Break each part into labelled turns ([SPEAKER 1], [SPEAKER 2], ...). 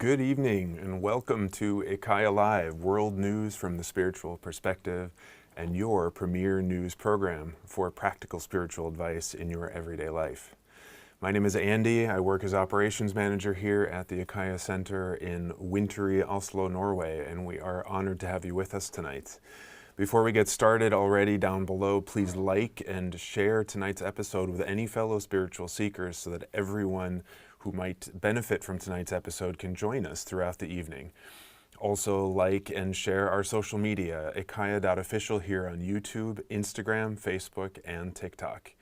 [SPEAKER 1] Good evening and welcome to IKYA Live, world news from the spiritual perspective and your premier news program for practical spiritual advice in your everyday life. My name is Andy. I work as operations manager here at the IKYA Center in wintry Oslo, Norway, and we are honored to have you with us tonight. Before we get started already down below, please like and share tonight's episode with any fellow spiritual seekers so that everyone who might benefit from tonight's episode can join us throughout the evening. Also like and share our social media, ikya.official here on YouTube, Instagram, Facebook, and TikTok.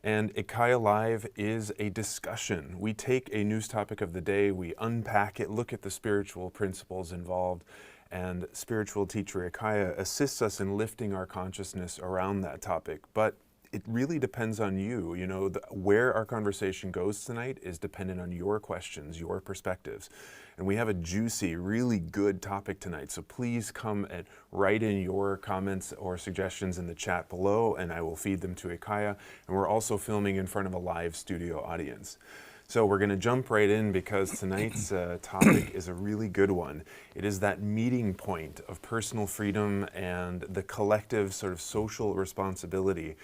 [SPEAKER 1] And IKYA Live is a discussion. We take a news topic of the day, we unpack it, look at the spiritual principles involved, and spiritual teacher IKYA assists us in lifting our consciousness around that topic. But it really depends on you. You know, where our conversation goes tonight is dependent on your questions, your perspectives. And we have a juicy, really good topic tonight. So please come and write in your comments or suggestions in the chat below, and I will feed them to IKYA. And we're also filming in front of a live studio audience. So we're going to jump right in because tonight's topic is a really good one. It is that meeting point of personal freedom and the collective sort of social responsibility.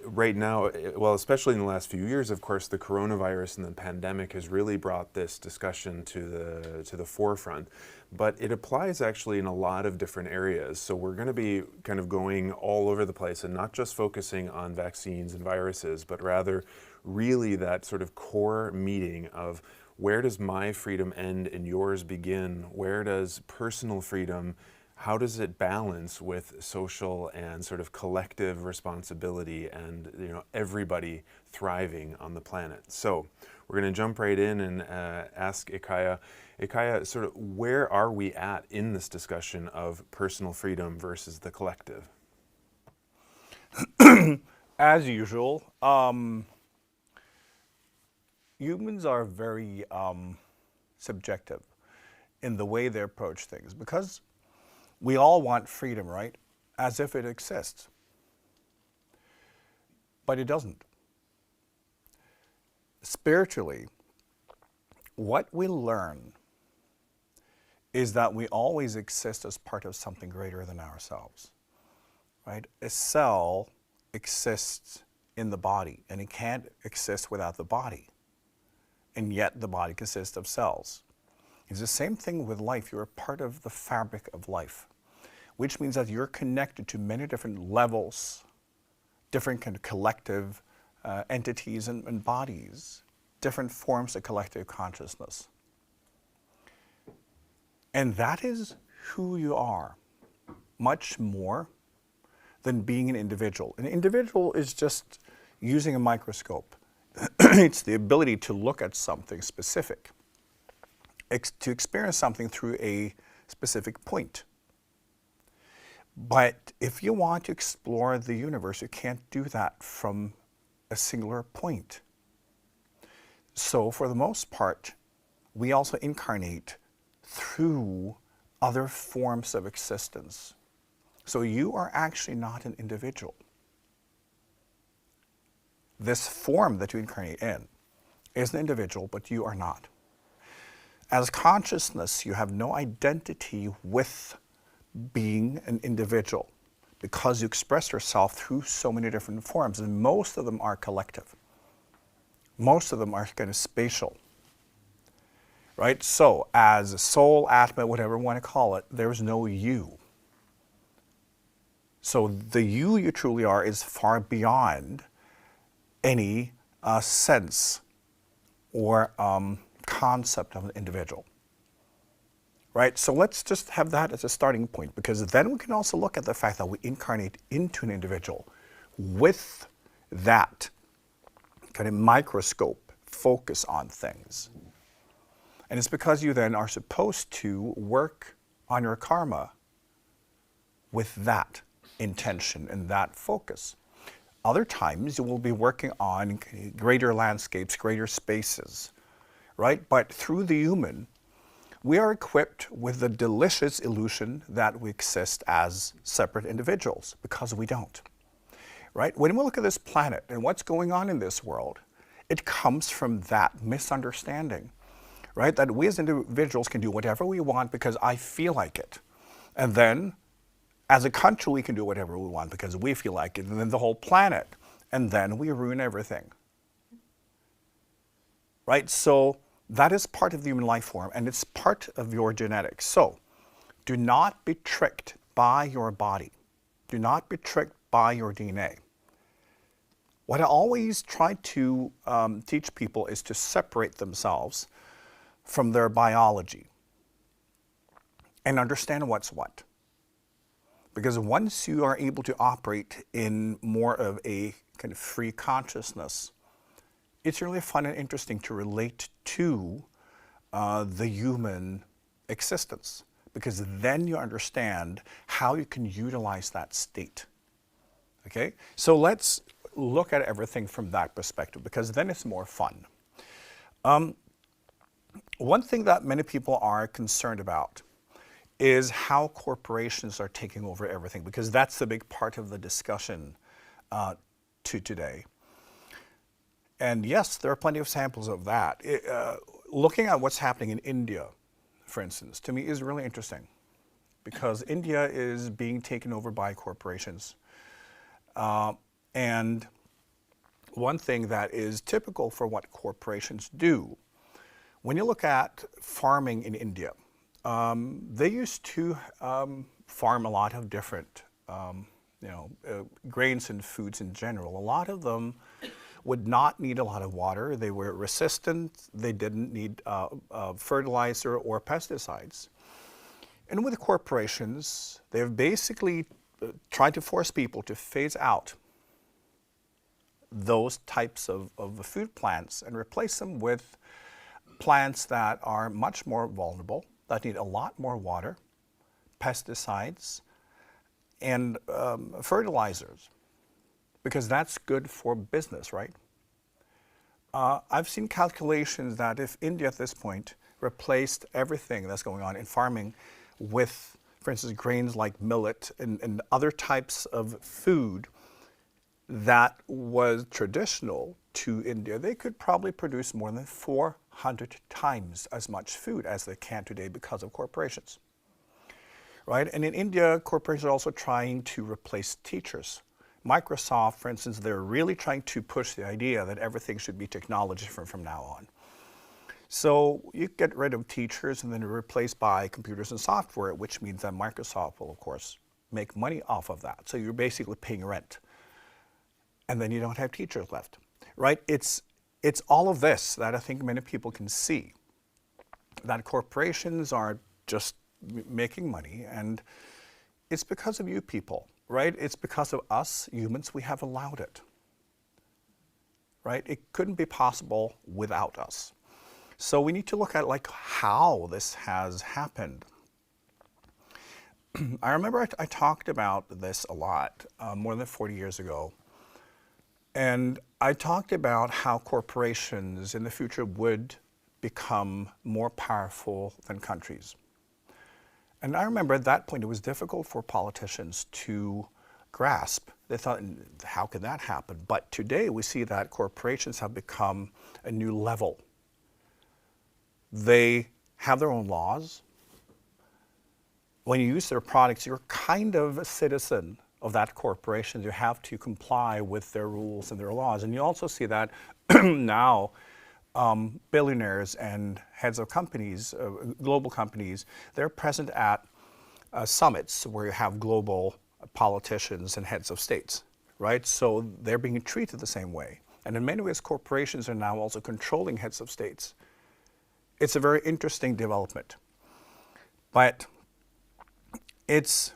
[SPEAKER 1] Right now, well, especially in the last few years, of course, the coronavirus and the pandemic has really brought this discussion to the forefront. But it applies actually in a lot of different areas. So we're going to be kind of going all over the place and not just focusing on vaccines and viruses, but rather really that sort of core meeting of where does my freedom end and yours begin? Where does personal freedom, how does it balance with social and sort of collective responsibility and, you know, everybody thriving on the planet? So we're going to jump right in and ask IKYA, sort of where are we at in this discussion of personal freedom versus the collective?
[SPEAKER 2] As usual, humans are very subjective in the way they approach things because we all want freedom, right? As if it exists. But it doesn't. Spiritually, what we learn is that we always exist as part of something greater than ourselves, right? A cell exists in the body, and it can't exist without the body. And yet the body consists of cells. It's the same thing with life. You're a part of the fabric of life, which means that you're connected to many different levels, different kind of collective entities and bodies, different forms of collective consciousness. And that is who you are, much more than being an individual. An individual is just using a microscope. It's the ability to look at something specific, to experience something through a specific point. But if you want to explore the universe, you can't do that from a singular point. So for the most part, we also incarnate through other forms of existence. So you are actually not an individual. This form that you incarnate in is an individual, but you are not. As consciousness, you have no identity with being an individual because you express yourself through so many different forms, and most of them are collective. Most of them are kind of spatial, right? So as a soul, atma, whatever you want to call it, there's no you. So the you truly are is far beyond any sense or concept of an individual, right? So let's just have that as a starting point, because then we can also look at the fact that we incarnate into an individual with that kind of microscope focus on things. And it's because you then are supposed to work on your karma with that intention and that focus. Other times you will be working on greater landscapes, greater spaces, right? But through the human, we are equipped with the delicious illusion that we exist as separate individuals, because we don't, right? When we look at this planet and what's going on in this world, it comes from that misunderstanding, right? That we as individuals can do whatever we want because I feel like it. And then as a country, we can do whatever we want because we feel like it. And then the whole planet. And then we ruin everything. Right? So that is part of the human life form, and it's part of your genetics. So do not be tricked by your body. Do not be tricked by your DNA. What I always try to teach people is to separate themselves from their biology and understand what's what. Because once you are able to operate in more of a kind of free consciousness, it's really fun and interesting to relate to the human existence, because then you understand how you can utilize that state. Okay? So let's look at everything from that perspective, because then it's more fun. One thing that many people are concerned about is how corporations are taking over everything, because that's the big part of the discussion today. And yes, there are plenty of samples of that. Looking at what's happening in India, for instance, to me is really interesting, because India is being taken over by corporations. And one thing that is typical for what corporations do, when you look at farming in India, they used to farm a lot of different grains and foods in general. A lot of them would not need a lot of water. They were resistant. They didn't need fertilizer or pesticides. And with the corporations, they've basically tried to force people to phase out those types of food plants and replace them with plants that are much more vulnerable, that need a lot more water, pesticides, and fertilizers, because that's good for business, right? I've seen calculations that if India at this point replaced everything that's going on in farming with, for instance, grains like millet and other types of food that was traditional to India, they could probably produce more than 400 times as much food as they can today because of corporations, right? And in India, corporations are also trying to replace teachers. Microsoft, for instance, they're really trying to push the idea that everything should be technology from now on. So you get rid of teachers and then you're replaced by computers and software, which means that Microsoft will, of course, make money off of that. So you're basically paying rent. And then you don't have teachers left, right? It's all of this that I think many people can see, that corporations are just making money, and it's because of you people, right? It's because of us humans. We have allowed it, right? It couldn't be possible without us. So we need to look at like how this has happened. I remember I talked about this a lot more than 40 years ago. And I talked about how corporations in the future would become more powerful than countries. And I remember at that point it was difficult for politicians to grasp. They thought, how could that happen? But today we see that corporations have become a new level. They have their own laws. When you use their products, you're kind of a citizen of that corporation. You have to comply with their rules and their laws. And you also see that now billionaires and heads of companies, global companies, they're present at summits where you have global politicians and heads of states, right? So they're being treated the same way. And in many ways, corporations are now also controlling heads of states. It's a very interesting development. But it's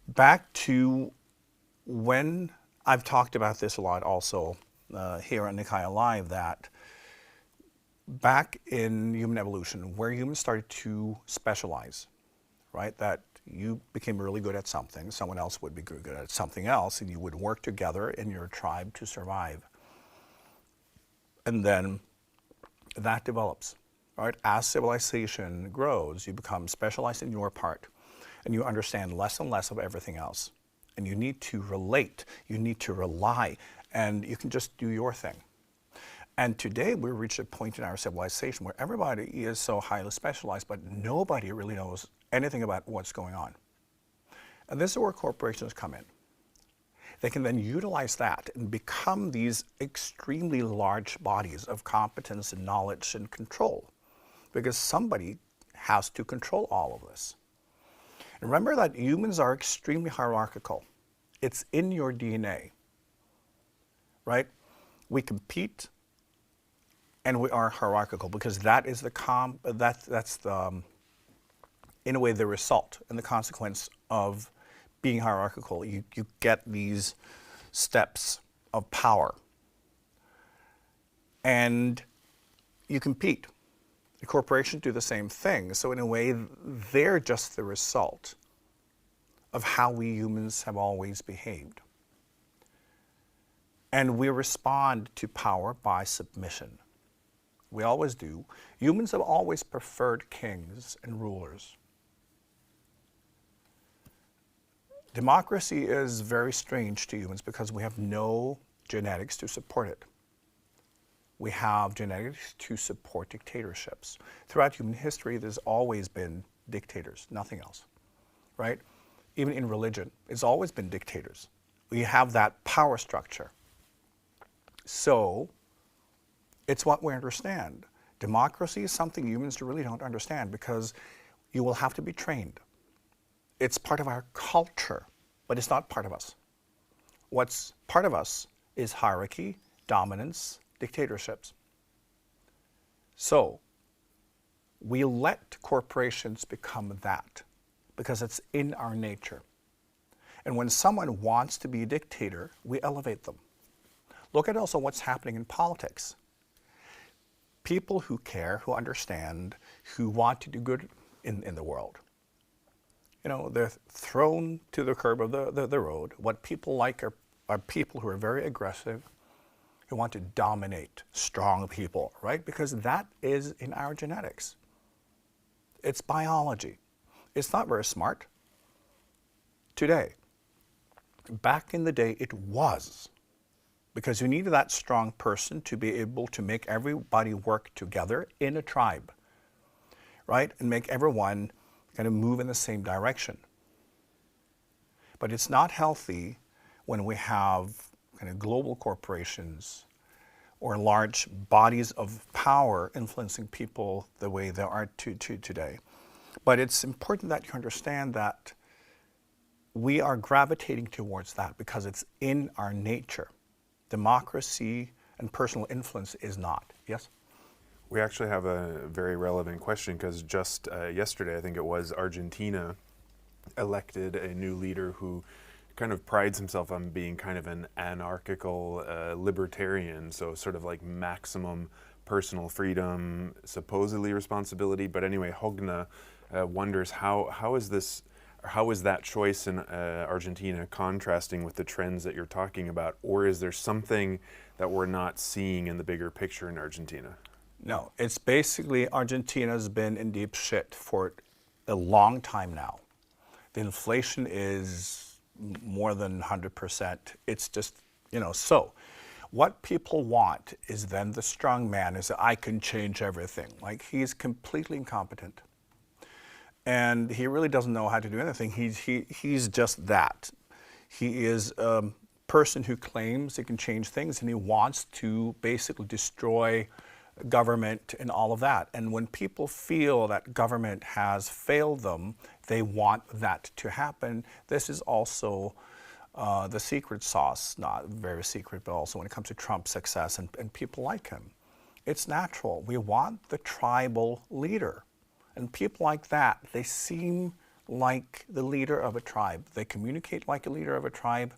[SPEAKER 2] back to when I've talked about this a lot also here on IKYA Live, that back in human evolution, where humans started to specialize, right? That you became really good at something, someone else would be good at something else, and you would work together in your tribe to survive. And then that develops, right? As civilization grows, you become specialized in your part, and you understand less and less of everything else. And you need to relate, you need to rely, and you can just do your thing. And today we've reached a point in our civilization where everybody is so highly specialized, but nobody really knows anything about what's going on. And this is where corporations come in. They can then utilize that and become these extremely large bodies of competence and knowledge and control, because somebody has to control all of this. And remember that humans are extremely hierarchical. It's in your DNA, right? We compete and we are hierarchical because that is that's the, in a way, the result and the consequence of being hierarchical. You get these steps of power and you compete. The corporations do the same thing. So in a way, they're just the result of how we humans have always behaved. And we respond to power by submission. We always do. Humans have always preferred kings and rulers. Democracy is very strange to humans because we have no genetics to support it. We have genetics to support dictatorships. Throughout human history, there's always been dictators, nothing else, right? Even in religion, it's always been dictators. We have that power structure. So, it's what we understand. Democracy is something humans really don't understand because you will have to be trained. It's part of our culture, but it's not part of us. What's part of us is hierarchy, dominance, dictatorships. So, we let corporations become that because it's in our nature. And when someone wants to be a dictator, we elevate them. Look at also what's happening in politics. People who care, who understand, who want to do good in the world. You know, they're thrown to the curb of the road. What people like are people who are very aggressive, who want to dominate strong people, right? Because that is in our genetics. It's biology. It's not very smart. Today. Back in the day, it was. Because you needed that strong person to be able to make everybody work together in a tribe, right? And make everyone kind of move in the same direction. But it's not healthy when we have kind of global corporations or large bodies of power influencing people the way they are today. But it's important that you understand that we are gravitating towards that because it's in our nature. Democracy and personal influence is not. Yes?
[SPEAKER 1] We actually have a very relevant question because just yesterday, I think it was, Argentina elected a new leader who kind of prides himself on being kind of an anarchical libertarian, so sort of like maximum personal freedom, supposedly responsibility. But anyway, Hogna wonders how is that choice in Argentina contrasting with the trends that you're talking about, or is there something that we're not seeing in the bigger picture in Argentina?
[SPEAKER 2] No, it's basically Argentina's been in deep shit for a long time now. The inflation is more than 100%. It's just, so what people want is then the strong man is I can change everything. Like he's completely incompetent. And he really doesn't know how to do anything. He's just that. He is a person who claims he can change things and he wants to basically destroy government and all of that. And when people feel that government has failed them, they want that to happen. This is also the secret sauce, not very secret, but also when it comes to Trump's success and people like him. It's natural. We want the tribal leader. And people like that, they seem like the leader of a tribe. They communicate like a leader of a tribe,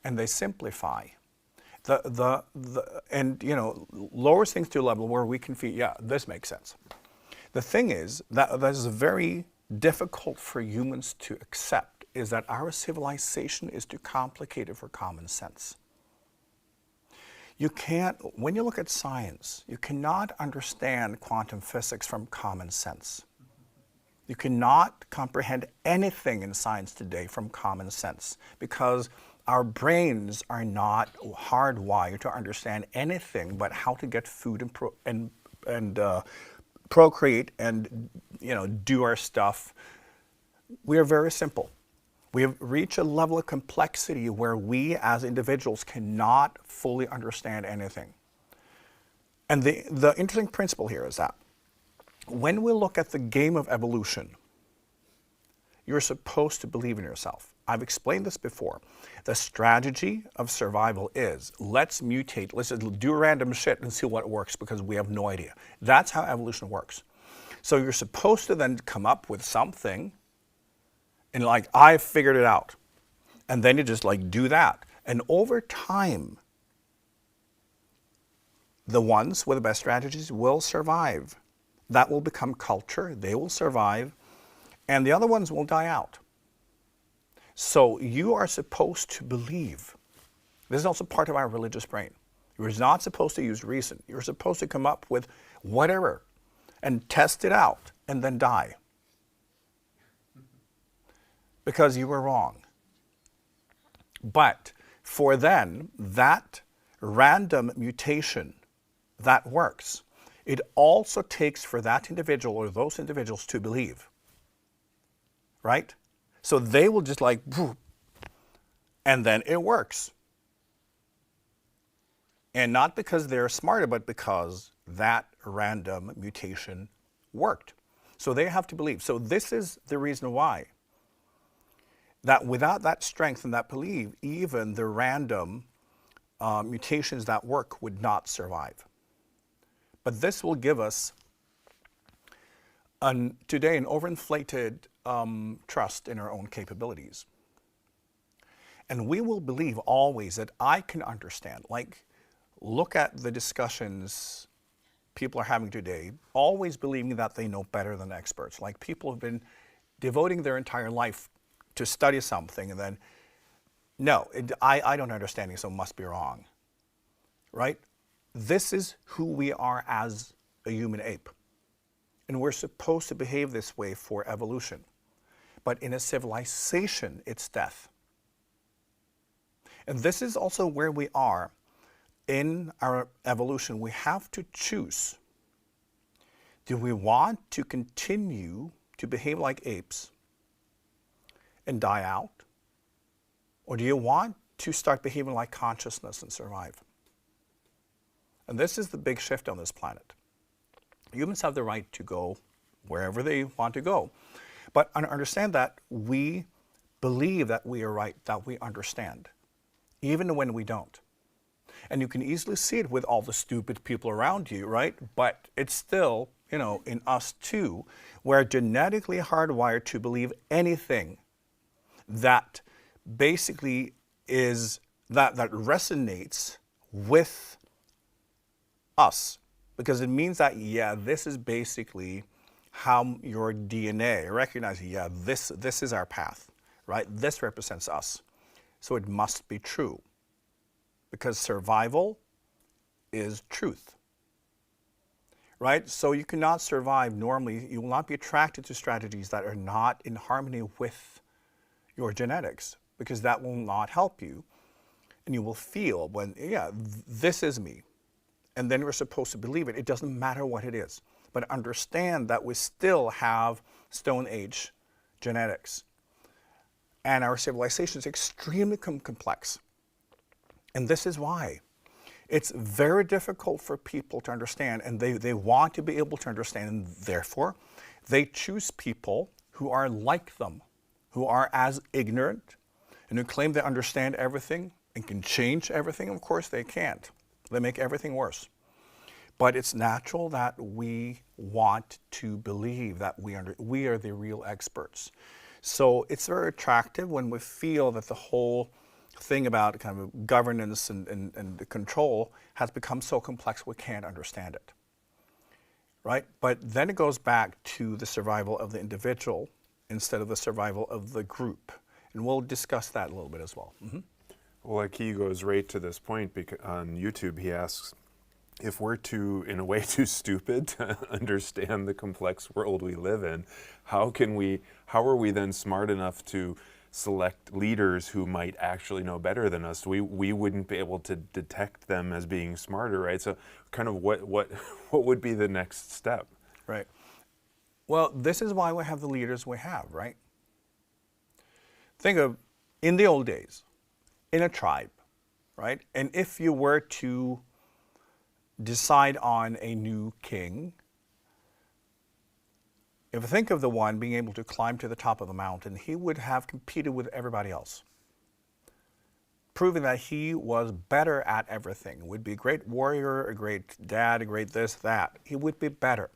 [SPEAKER 2] and they simplify. Lowers things to a level where we can feel, yeah, this makes sense. The thing is, that is very difficult for humans to accept, is that our civilization is too complicated for common sense. You can't, when you look at science, you cannot understand quantum physics from common sense. You cannot comprehend anything in science today from common sense because our brains are not hardwired to understand anything but how to get food and procreate and do our stuff. We are very simple. We have reached a level of complexity where we as individuals cannot fully understand anything. And the interesting principle here is that when we look at the game of evolution, you're supposed to believe in yourself. I've explained this before. The strategy of survival is, let's mutate, let's just do random shit and see what works because we have no idea. That's how evolution works. So you're supposed to then come up with something and like, I figured it out. And then you just like do that. And over time, the ones with the best strategies will survive. That will become culture, they will survive, and the other ones will die out. So you are supposed to believe. This is also part of our religious brain. You're not supposed to use reason. You're supposed to come up with whatever and test it out and then die. Because you were wrong. But for then, that random mutation that works, it also takes for that individual or those individuals to believe. Right? So they will just like, and then it works. And not because they're smarter, but because that random mutation worked. So they have to believe. So this is the reason why. That without that strength and that belief, even the random mutations that work would not survive. But this will give us today an overinflated trust in our own capabilities. And we will believe always that I can understand. Like, look at the discussions people are having today, always believing that they know better than experts. Like, people have been devoting their entire life to study something and then, no, I don't understand it, so it must be wrong. Right? This is who we are as a human ape. And we're supposed to behave this way for evolution. But in a civilization, it's death. And this is also where we are in our evolution. We have to choose. Do we want to continue to behave like apes and die out? Or do you want to start behaving like consciousness and survive? And this is the big shift on this planet. Humans have the right to go wherever they want to go. But understand that we believe that we are right, that we understand, even when we don't. And you can easily see it with all the stupid people around you, right? But it's still, in us too, we're genetically hardwired to believe anything that basically is, that resonates with us, because it means that, yeah, this is basically how your DNA recognizes, yeah, this is our path, right? This represents us. So it must be true, because survival is truth, right? So you cannot survive normally. You will not be attracted to strategies that are not in harmony with your genetics, because that will not help you. And you will feel when, yeah, this is me. And then we're supposed to believe it. It doesn't matter what it is. But understand that we still have Stone Age genetics. And our civilization is extremely complex. And this is why. It's very difficult for people to understand, and they want to be able to understand, and therefore they choose people who are like them, who are as ignorant, and who claim they understand everything and can change everything. Of course they can't. They make everything worse. But it's natural that we want to believe that we are the real experts. So it's very attractive when we feel that the whole thing about kind of governance and the control has become so complex we can't understand it. Right? But then it goes back to the survival of the individual instead of the survival of the group. And we'll discuss that a little bit as well. Mm-hmm.
[SPEAKER 1] Well, IKYA goes right to this point because on YouTube. He asks, if we're in a way, too stupid to understand the complex world we live in, how are we then smart enough to select leaders who might actually know better than us, we wouldn't be able to detect them as being smarter, right? So kind of what what would be the next step?
[SPEAKER 2] Right. Well, this is why we have the leaders we have, right? Think of in the old days, in a tribe, right? And if you were to decide on a new king, if you think of the one being able to climb to the top of the mountain, he would have competed with everybody else, proving that he was better at everything. Would be a great warrior, a great dad, a great this, that. He would be better.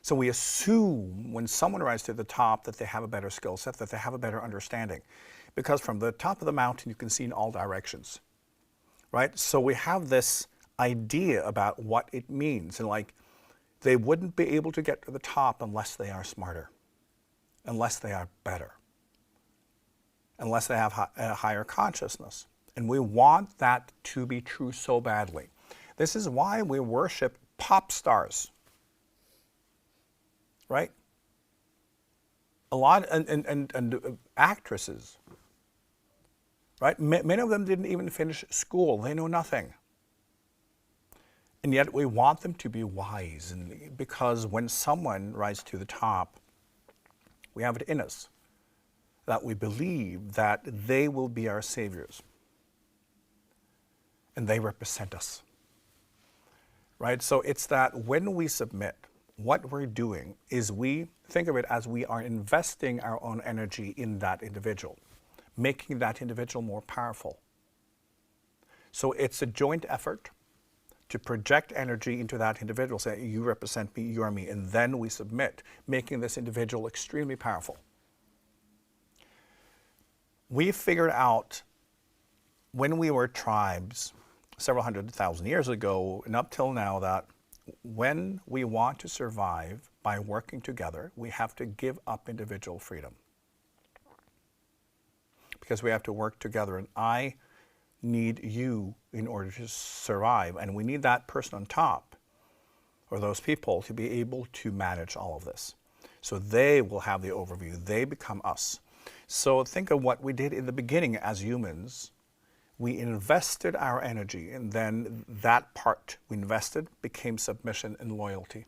[SPEAKER 2] So we assume when someone rises to the top that they have a better skill set, that they have a better understanding. Because from the top of the mountain, you can see in all directions, right? So we have this idea about what it means. And like, they wouldn't be able to get to the top unless they are smarter, unless they are better, unless they have a higher consciousness. And we want that to be true so badly. This is why we worship pop stars, right? A lot, and actresses, right? Many of them didn't even finish school. They know nothing. And yet we want them to be wise, and because when someone rises to the top, we have it in us that we believe that they will be our saviors. And they represent us, right? So it's that when we submit, what we're doing is we think of it as we are investing our own energy in that individual, making that individual more powerful. So it's a joint effort to project energy into that individual, say, you represent me, you are me, and then we submit, making this individual extremely powerful. We figured out when we were tribes several 100,000 years ago and up till now that when we want to survive by working together, we have to give up individual freedom. Because we have to work together, and I need you in order to survive, and we need that person on top, or those people, to be able to manage all of this. So they will have the overview. They become us. So think of what we did in the beginning as humans. We invested our energy, and then that part we invested became submission and loyalty.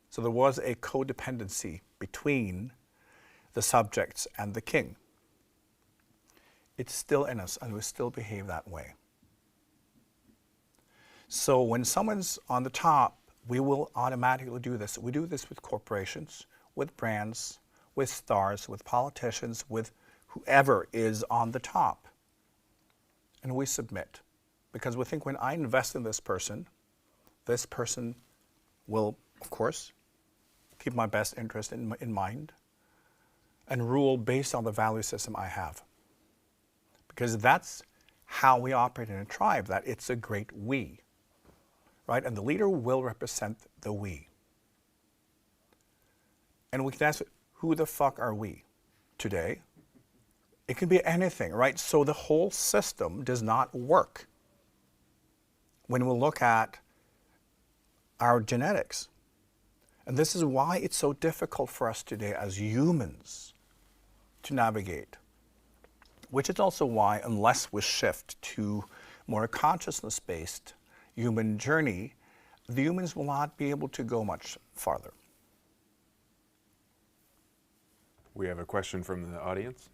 [SPEAKER 2] So there was a codependency between the subjects and the king. It's still in us, and we still behave that way. So when someone's on the top, we will automatically do this. We do this with corporations, with brands, with stars, with politicians, with whoever is on the top. And we submit. Because we think when I invest in this person will, of course, keep my best interest in mind and rule based on the value system I have. Because that's how we operate in a tribe, that it's a great we, right? And the leader will represent the we. And we can ask, who the fuck are we today? It can be anything, right? So the whole system does not work when we look at our genetics. And this is why it's so difficult for us today as humans to navigate. Which is also why, unless we shift to more consciousness-based human journey, the humans will not be able to go much farther.
[SPEAKER 1] We have a question from the audience.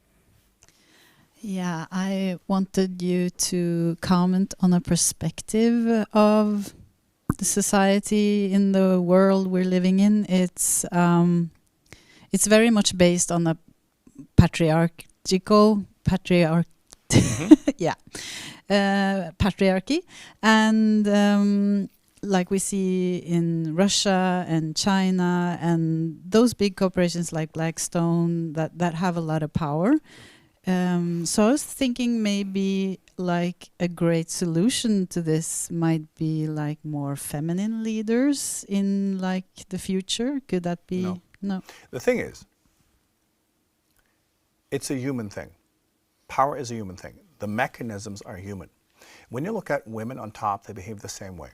[SPEAKER 3] Yeah, I wanted you to comment on a perspective of the society in the world we're living in. It's very much based on a patriarchy, and like we see in Russia and China and those big corporations like Blackstone that have a lot of power. So I was thinking maybe like a great solution to this might be like more feminine leaders in like the future. Could that be? No.
[SPEAKER 2] The thing is, it's a human thing. Power is a human thing. The mechanisms are human. When you look at women on top, they behave the same way.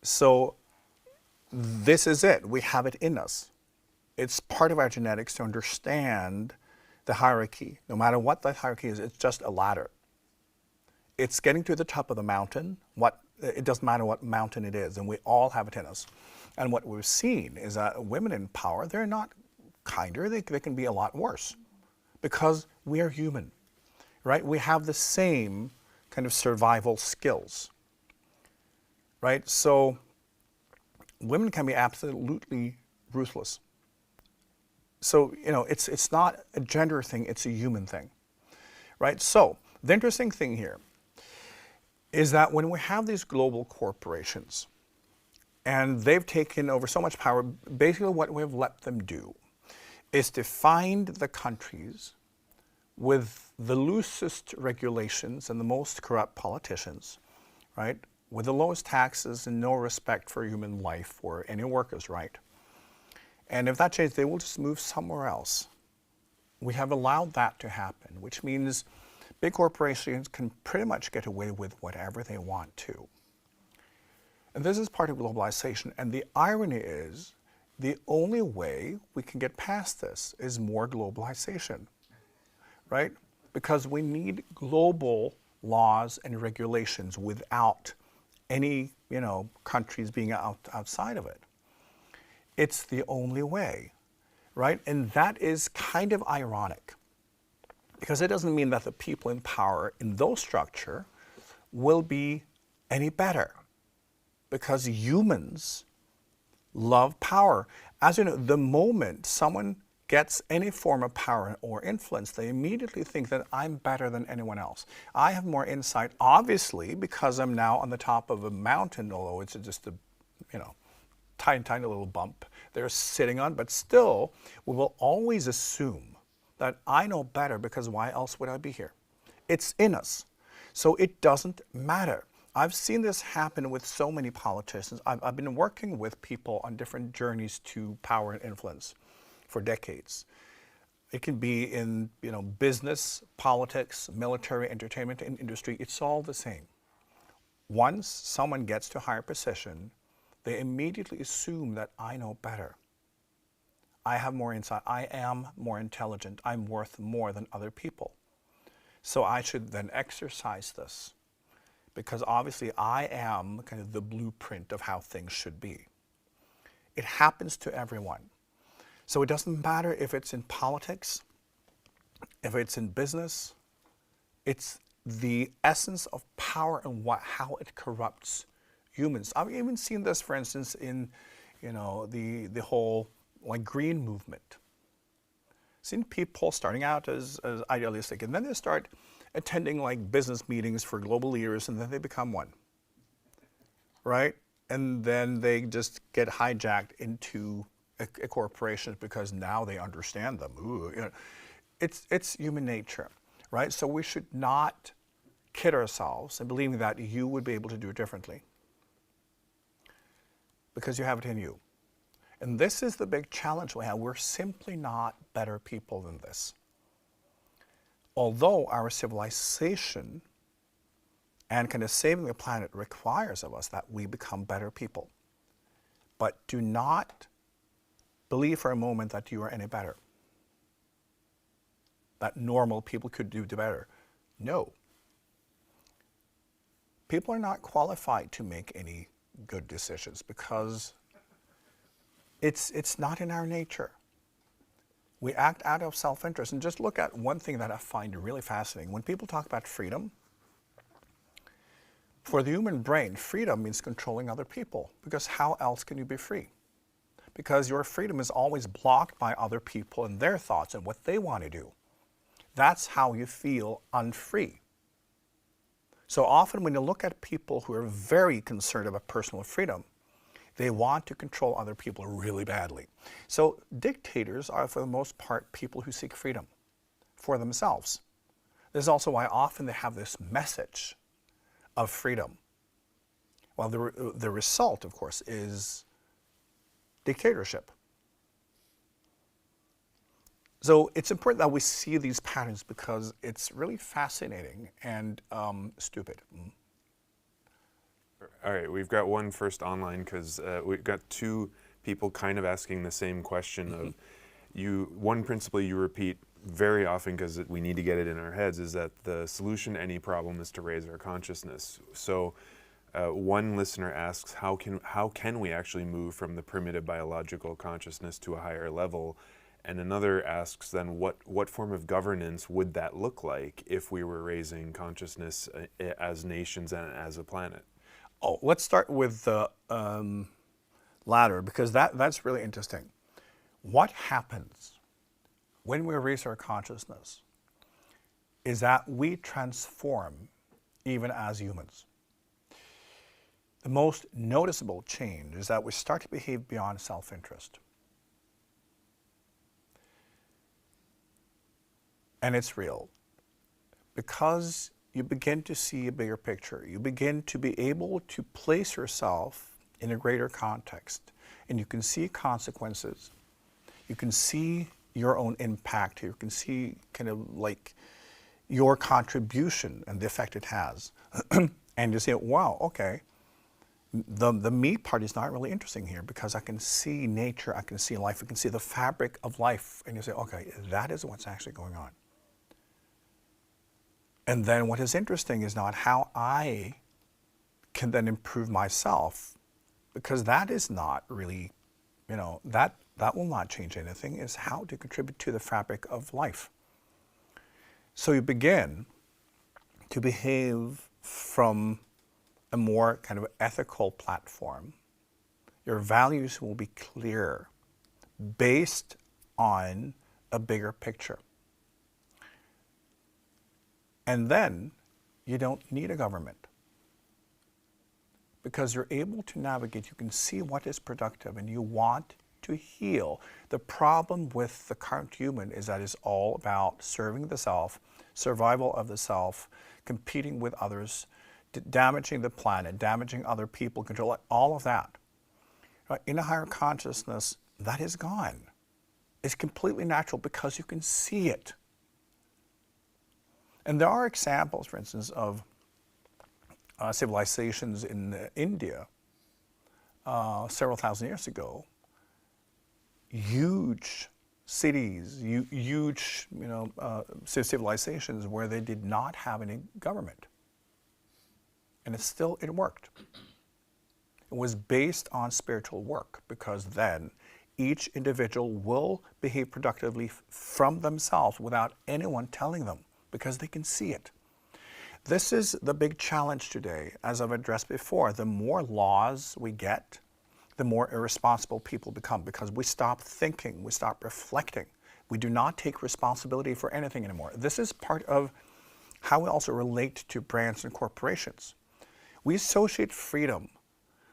[SPEAKER 2] So this is it. We have it in us. It's part of our genetics to understand the hierarchy, no matter what the hierarchy is, it's just a ladder. It's getting to the top of the mountain. It doesn't matter what mountain it is, and we all have it in us. And what we've seen is that women in power, they're not kinder, they can be a lot worse because we are human, right? We have the same kind of survival skills, right? So women can be absolutely ruthless. So, you know, it's not a gender thing, it's a human thing, right? So the interesting thing here is that when we have these global corporations and they've taken over so much power, basically what we've let them do is to find the countries with the loosest regulations and the most corrupt politicians, right? With the lowest taxes and no respect for human life or any workers' right. And if that changes, they will just move somewhere else. We have allowed that to happen, which means big corporations can pretty much get away with whatever they want to. And this is part of globalization. And the irony is, the only way we can get past this is more globalization, right? Because we need global laws and regulations without any, you know, countries being outside of it. It's the only way, right? And that is kind of ironic because it doesn't mean that the people in power in those structures will be any better because humans love power. As you know, the moment someone gets any form of power or influence, they immediately think that I'm better than anyone else. I have more insight, obviously, because I'm now on the top of a mountain, although it's just a, you know, tiny, tiny little bump they're sitting on, but still, we will always assume that I know better because why else would I be here? It's in us. So it doesn't matter. I've seen this happen with so many politicians. I've been working with people on different journeys to power and influence for decades. It can be in, you know, business, politics, military, entertainment, and industry. It's all the same. Once someone gets to a higher position, they immediately assume that I know better. I have more insight. I am more intelligent. I'm worth more than other people. So I should then exercise this because obviously I am kind of the blueprint of how things should be. It happens to everyone. So it doesn't matter if it's in politics, if it's in business, it's the essence of power and how it corrupts humans. I've even seen this, for instance, in, you know, the whole like green movement. Seen people starting out as idealistic, and then they start attending like business meetings for global leaders, and then they become one, right? And then they just get hijacked into a corporation because now they understand them. Ooh, you know, it's human nature, right? So we should not kid ourselves in believing that you would be able to do it differently because you have it in you. And this is the big challenge we have. We're simply not better people than this. Although our civilization and kind of saving the planet requires of us that we become better people. But do not believe for a moment that you are any better. That normal people could do better. No. People are not qualified to make any good decisions because it's not in our nature. We act out of self-interest. And just look at one thing that I find really fascinating. When people talk about freedom, for the human brain, freedom means controlling other people. Because how else can you be free? Because your freedom is always blocked by other people and their thoughts and what they want to do. That's how you feel unfree. So often when you look at people who are very concerned about personal freedom, they want to control other people really badly. So dictators are, for the most part, people who seek freedom for themselves. This is also why often they have this message of freedom. Well, the result, of course, is dictatorship. So it's important that we see these patterns because it's really fascinating and stupid.
[SPEAKER 1] All right, we've got one first online because we've got two people kind of asking the same question of one principle you repeat very often, because we need to get it in our heads, is that the solution to any problem is to raise our consciousness. So one listener asks, how can we actually move from the primitive biological consciousness to a higher level? And another asks then, what form of governance would that look like if we were raising consciousness as nations and as a planet?
[SPEAKER 2] Oh, let's start with the latter, because that's really interesting. What happens when we raise our consciousness is that we transform even as humans. The most noticeable change is that we start to behave beyond self-interest. And it's real. Because you begin to see a bigger picture. You begin to be able to place yourself in a greater context. And you can see consequences. You can see your own impact. You can see kind of like your contribution and the effect it has. And you say, wow, okay. The me part is not really interesting here because I can see nature, I can see life, I can see the fabric of life. And you say, okay, that is what's actually going on. And then what is interesting is not how I can then improve myself, because that is not really, that will not change anything, is how to contribute to the fabric of life. So you begin to behave from a more kind of ethical platform. Your values will be clear, based on a bigger picture. And then you don't need a government, because you're able to navigate. You can see what is productive, and you want to heal. The problem with the current human is that it's all about serving the self, survival of the self, competing with others, damaging the planet, damaging other people, control, all of that. In a higher consciousness, that is gone. It's completely natural because you can see it. And there are examples, for instance, of civilizations in India several thousand years ago. Huge cities, huge civilizations where they did not have any government. And it worked. It was based on spiritual work, because then each individual will behave productively from themselves without anyone telling them, because they can see it. This is the big challenge today, as I've addressed before. The more laws we get, the more irresponsible people become, because we stop thinking, we stop reflecting. We do not take responsibility for anything anymore. This is part of how we also relate to brands and corporations. We associate freedom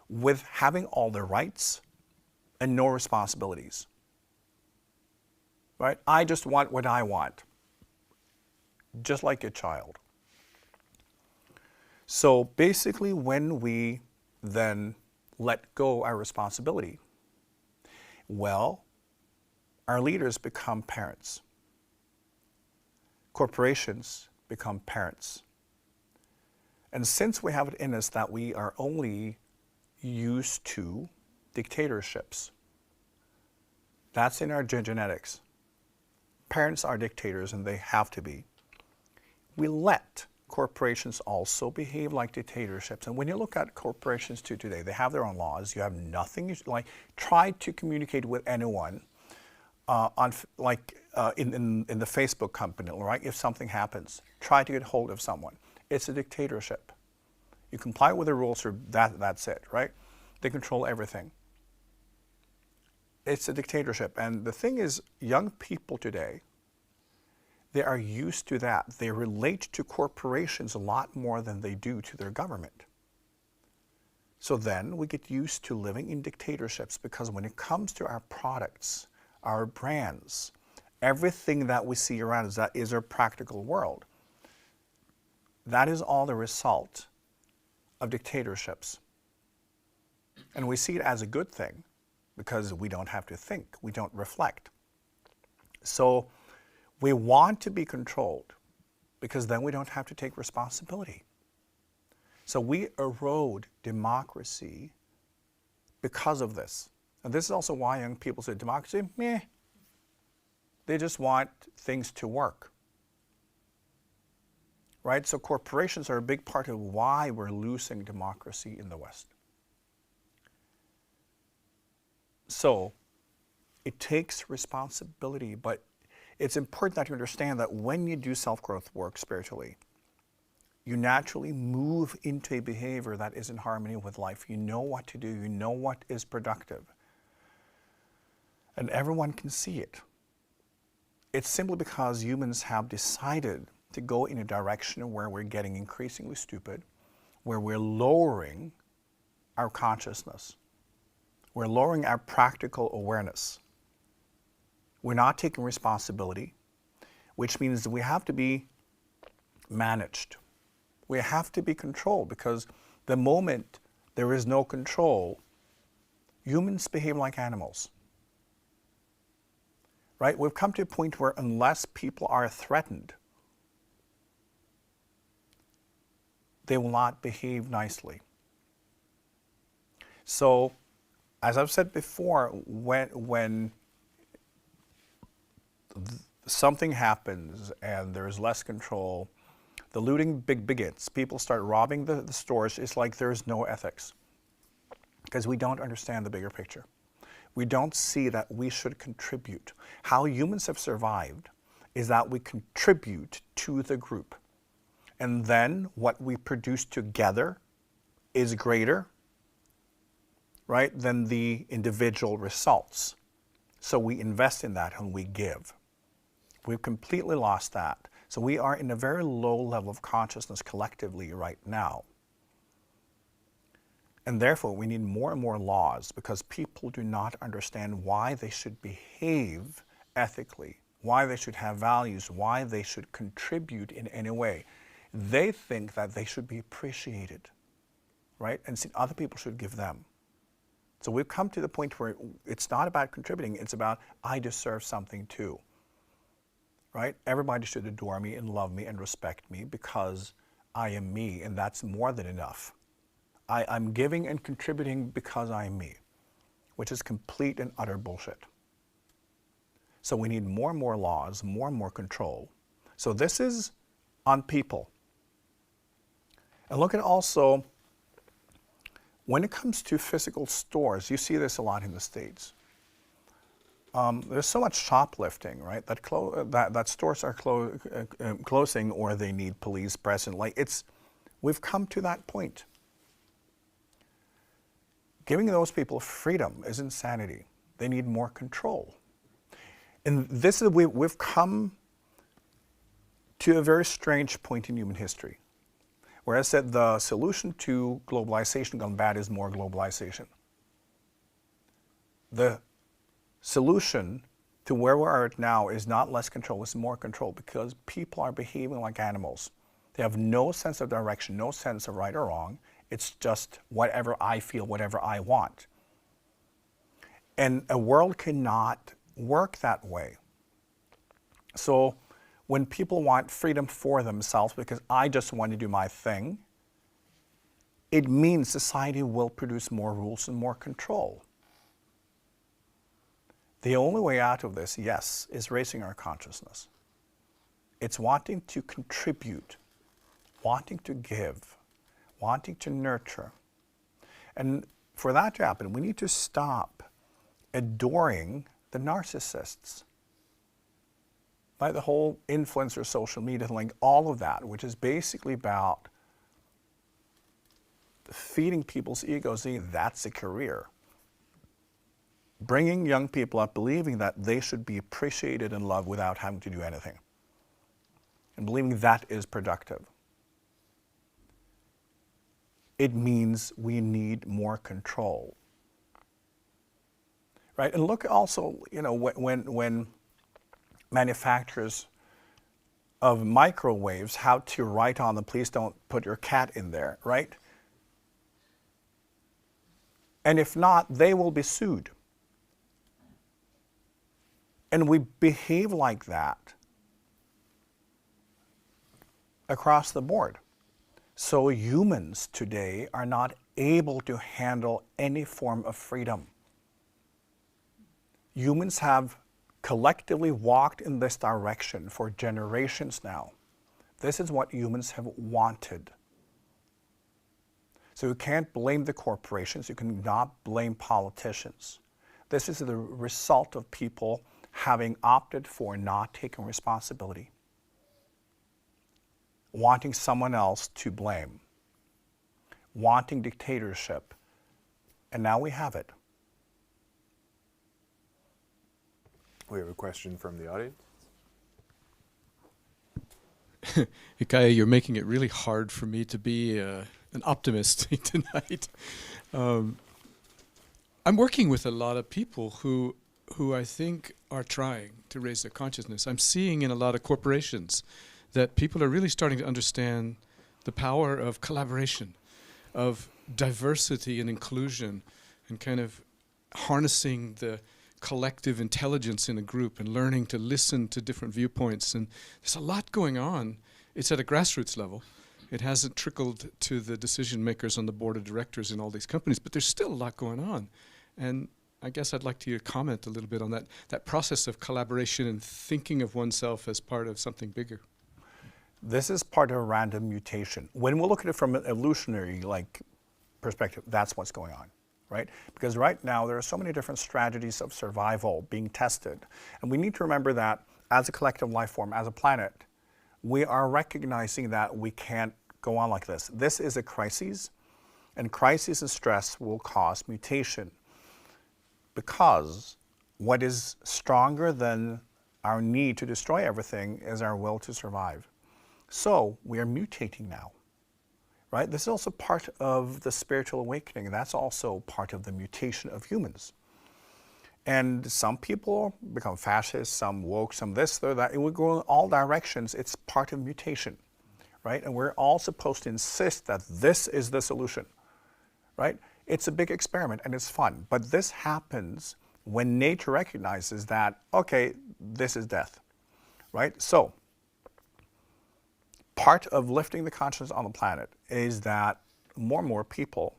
[SPEAKER 2] with having all the rights and no responsibilities. Right? I just want what I want, just like a child. So basically, when we then let go our responsibility, well, our leaders become parents. Corporations become parents. And since we have it in us that we are only used to dictatorships, that's in our genetics. Parents are dictators, and they have to be. We let corporations also behave like dictatorships. And when you look at corporations today, they have their own laws. You have nothing, try to communicate with anyone in the Facebook company, right? If something happens, try to get hold of someone. It's a dictatorship. You comply with the rules, or that's it, right? They control everything. It's a dictatorship. And the thing is, young people today, they are used to that. They relate to corporations a lot more than they do to their government. So then we get used to living in dictatorships, because when it comes to our products, our brands, everything that we see around us, that is our practical world, that is all the result of dictatorships. And we see it as a good thing, because we don't have to think, we don't reflect. So we want to be controlled, because then we don't have to take responsibility. So we erode democracy because of this. And this is also why young people say, democracy, meh. They just want things to work. Right? So corporations are a big part of why we're losing democracy in the West. So it takes responsibility, but it's important that you understand that when you do self-growth work spiritually, you naturally move into a behavior that is in harmony with life. You know what to do. You know what is productive. And everyone can see it. It's simply because humans have decided to go in a direction where we're getting increasingly stupid, where we're lowering our consciousness. We're lowering our practical awareness. We're not taking responsibility, which means that we have to be managed. We have to be controlled, because the moment there is no control, humans behave like animals. Right? We've come to a point where unless people are threatened, they will not behave nicely. So, as I've said before, when something happens and there's less control, the looting begins. People start robbing the stores. It's like there's no ethics, because we don't understand the bigger picture. We don't see that we should contribute. How humans have survived is that we contribute to the group. And then what we produce together is greater, right, than the individual results. So we invest in that and we give. We've completely lost that. So we are in a very low level of consciousness collectively right now. And therefore, we need more and more laws, because people do not understand why they should behave ethically, why they should have values, why they should contribute in any way. They think that they should be appreciated, right? And other people should give them. So we've come to the point where it's not about contributing, it's about I deserve something too, right? Everybody should adore me and love me and respect me because I am me, and that's more than enough. I'm giving and contributing because I am me, which is complete and utter bullshit. So we need more and more laws, more and more control. So this is on people. And look at also, when it comes to physical stores, you see this a lot in the States. There's so much shoplifting, right? That stores are closing, or they need police present. We've come to that point. Giving those people freedom is insanity. They need more control. And we've come to a very strange point in human history, where I said the solution to globalization gone bad is more globalization. The solution to where we are at now is not less control, it's more control, because people are behaving like animals. They have no sense of direction, no sense of right or wrong. It's just whatever I feel, whatever I want. And a world cannot work that way. So when people want freedom for themselves because I just want to do my thing, it means society will produce more rules and more control. The only way out of this, yes, is raising our consciousness. It's wanting to contribute, wanting to give, wanting to nurture. And for that to happen, we need to stop adoring the narcissists. Like the whole influencer social media thing, all of that, which is basically about feeding people's egos. That's a career. Bringing young people up believing that they should be appreciated and loved without having to do anything. And believing that is productive. It means we need more control. Right? And look also, when manufacturers of microwaves how to write on them, please don't put your cat in there, right? And if not, they will be sued. And we behave like that across the board. So humans today are not able to handle any form of freedom. Humans have collectively walked in this direction for generations now. This is what humans have wanted. So you can't blame the corporations, you cannot blame politicians. This is the result of people having opted for not taking responsibility, wanting someone else to blame, wanting dictatorship, and now we have it.
[SPEAKER 1] We have a question from the audience.
[SPEAKER 4] IKYA, you're making it really hard for me to be an optimist tonight. I'm working with a lot of people who I think are trying to raise their consciousness. I'm seeing in a lot of corporations that people are really starting to understand the power of collaboration, of diversity and inclusion, and kind of harnessing the collective intelligence in a group and learning to listen to different viewpoints. And there's a lot going on. It's at a grassroots level. It hasn't trickled to the decision makers on the board of directors in all these companies, but there's still a lot going on. And I guess I'd like to comment a little bit on that process of collaboration and thinking of oneself as part of something bigger.
[SPEAKER 2] This is part of a random mutation. When we look at it from an evolutionary perspective, that's what's going on, right? Because right now there are so many different strategies of survival being tested. And we need to remember that as a collective life form, as a planet, we are recognizing that we can't go on like this. This is a crisis, and crisis and stress will cause mutation, because what is stronger than our need to destroy everything is our will to survive. So we are mutating now, right? This is also part of the spiritual awakening, and that's also part of the mutation of humans. And some people become fascist, some woke, some this, that. It would go in all directions. It's part of mutation, right? And we're all supposed to insist that this is the solution, right? It's a big experiment and it's fun. But this happens when nature recognizes that, okay, this is death, right? So part of lifting the consciousness on the planet is that more and more people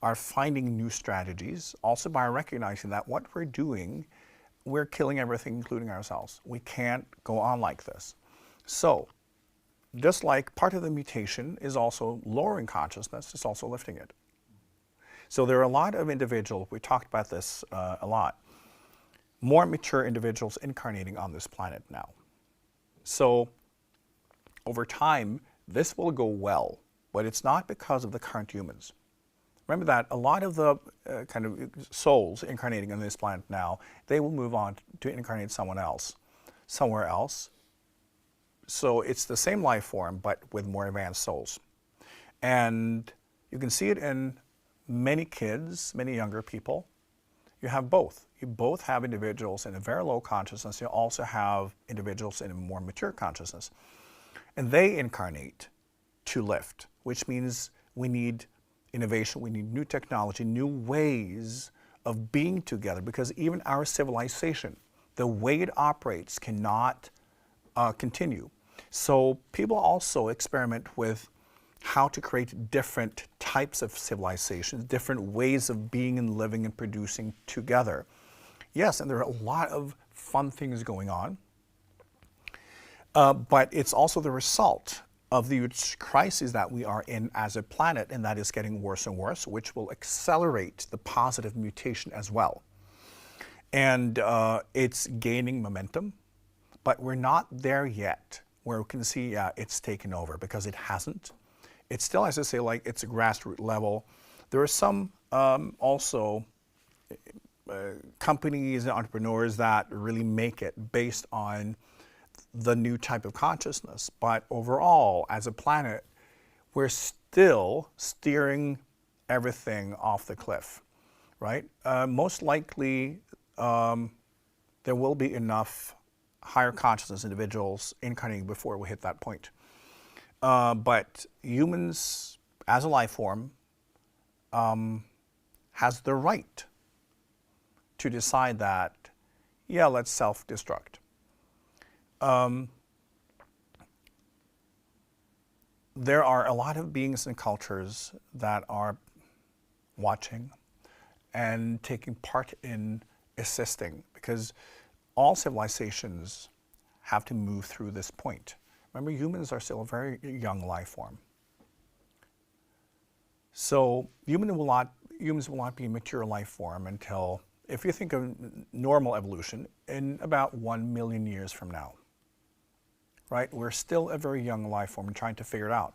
[SPEAKER 2] are finding new strategies, also by recognizing that what we're doing, we're killing everything, including ourselves. We can't go on like this. So, just like part of the mutation is also lowering consciousness, it's also lifting it. So there are a lot of individuals, we talked about this a lot, more mature individuals incarnating on this planet now. So, over time, this will go well, but it's not because of the current humans. Remember that a lot of the kind of souls incarnating on this planet now, they will move on to incarnate someone else, somewhere else. So it's the same life form, but with more advanced souls. And you can see it in many kids, many younger people. You have both. You both have individuals in a very low consciousness. You also have individuals in a more mature consciousness. And they incarnate to lift, which means we need innovation, we need new technology, new ways of being together, because even our civilization, the way it operates, cannot continue. So people also experiment with how to create different types of civilizations, different ways of being and living and producing together. Yes, and there are a lot of fun things going on, but it's also the result of the crisis that we are in as a planet, and that is getting worse and worse, which will accelerate the positive mutation as well. And it's gaining momentum, but we're not there yet where we can see it's taken over, because it hasn't. It's still, as I say, like it's a grassroots level. There are some also companies and entrepreneurs that really make it based on the new type of consciousness. But overall, as a planet, we're still steering everything off the cliff, right? Most likely, there will be enough higher consciousness individuals incarnating before we hit that point. But humans, as a life form, has the right to decide that, yeah, let's self-destruct. There are a lot of beings and cultures that are watching and taking part in assisting, because all civilizations have to move through this point. Remember, humans are still a very young life form. So humans will not be a mature life form until, if you think of normal evolution, in about 1 million years from now. Right? We're still a very young life form and trying to figure it out,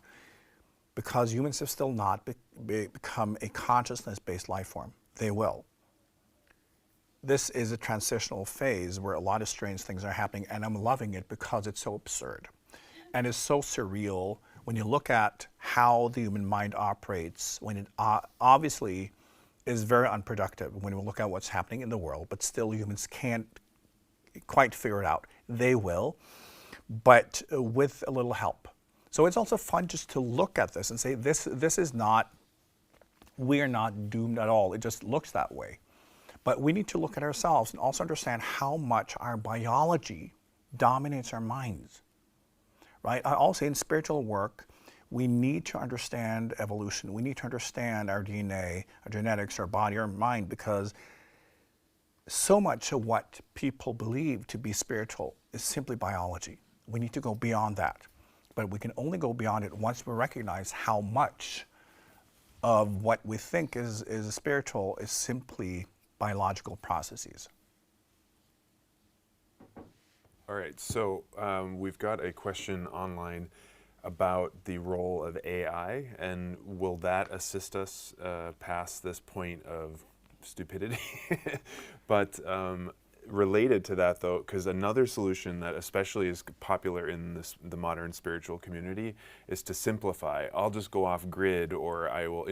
[SPEAKER 2] because humans have still not become a consciousness-based life form. They will. This is a transitional phase where a lot of strange things are happening, and I'm loving it because it's so absurd. And it's so surreal when you look at how the human mind operates, when it obviously is very unproductive when we look at what's happening in the world, but still humans can't quite figure it out. They will, but with a little help. So it's also fun just to look at this and say, this is not, we are not doomed at all. It just looks that way. But we need to look at ourselves and also understand how much our biology dominates our minds, right? I also, in spiritual work, we need to understand evolution. We need to understand our DNA, our genetics, our body, our mind, because so much of what people believe to be spiritual is simply biology. We need to go beyond that. But we can only go beyond it once we recognize how much of what we think is spiritual is simply biological processes.
[SPEAKER 1] All right, so we've got a question online about the role of AI, and will that assist us past this point of stupidity? But related to that, though, because another solution that especially is popular in the modern spiritual community is to simplify. I'll just go off grid, or I will,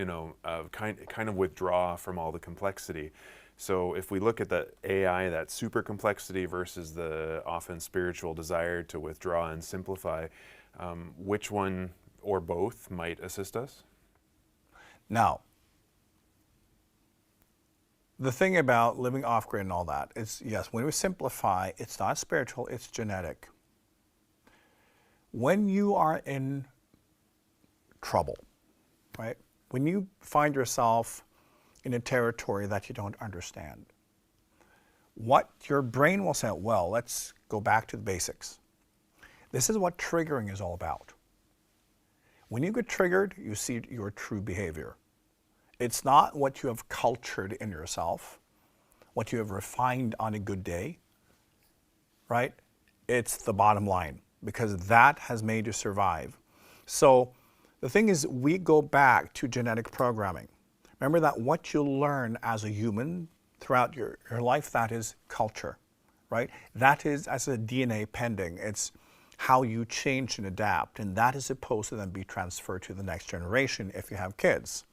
[SPEAKER 1] kind of withdraw from all the complexity. So if we look at the AI, that super complexity versus the often spiritual desire to withdraw and simplify, which one or both might assist us?
[SPEAKER 2] Now, the thing about living off-grid and all that is, yes, when we simplify, it's not spiritual, it's genetic. When you are in trouble, right? When you find yourself in a territory that you don't understand, what your brain will say, well, let's go back to the basics. This is what triggering is all about. When you get triggered, you see your true behavior. It's not what you have cultured in yourself, what you have refined on a good day, right? It's the bottom line, because that has made you survive. So the thing is, we go back to genetic programming. Remember that what you learn as a human throughout your life, that is culture, right? That is as a DNA pending. It's how you change and adapt, and that is supposed to then be transferred to the next generation if you have kids.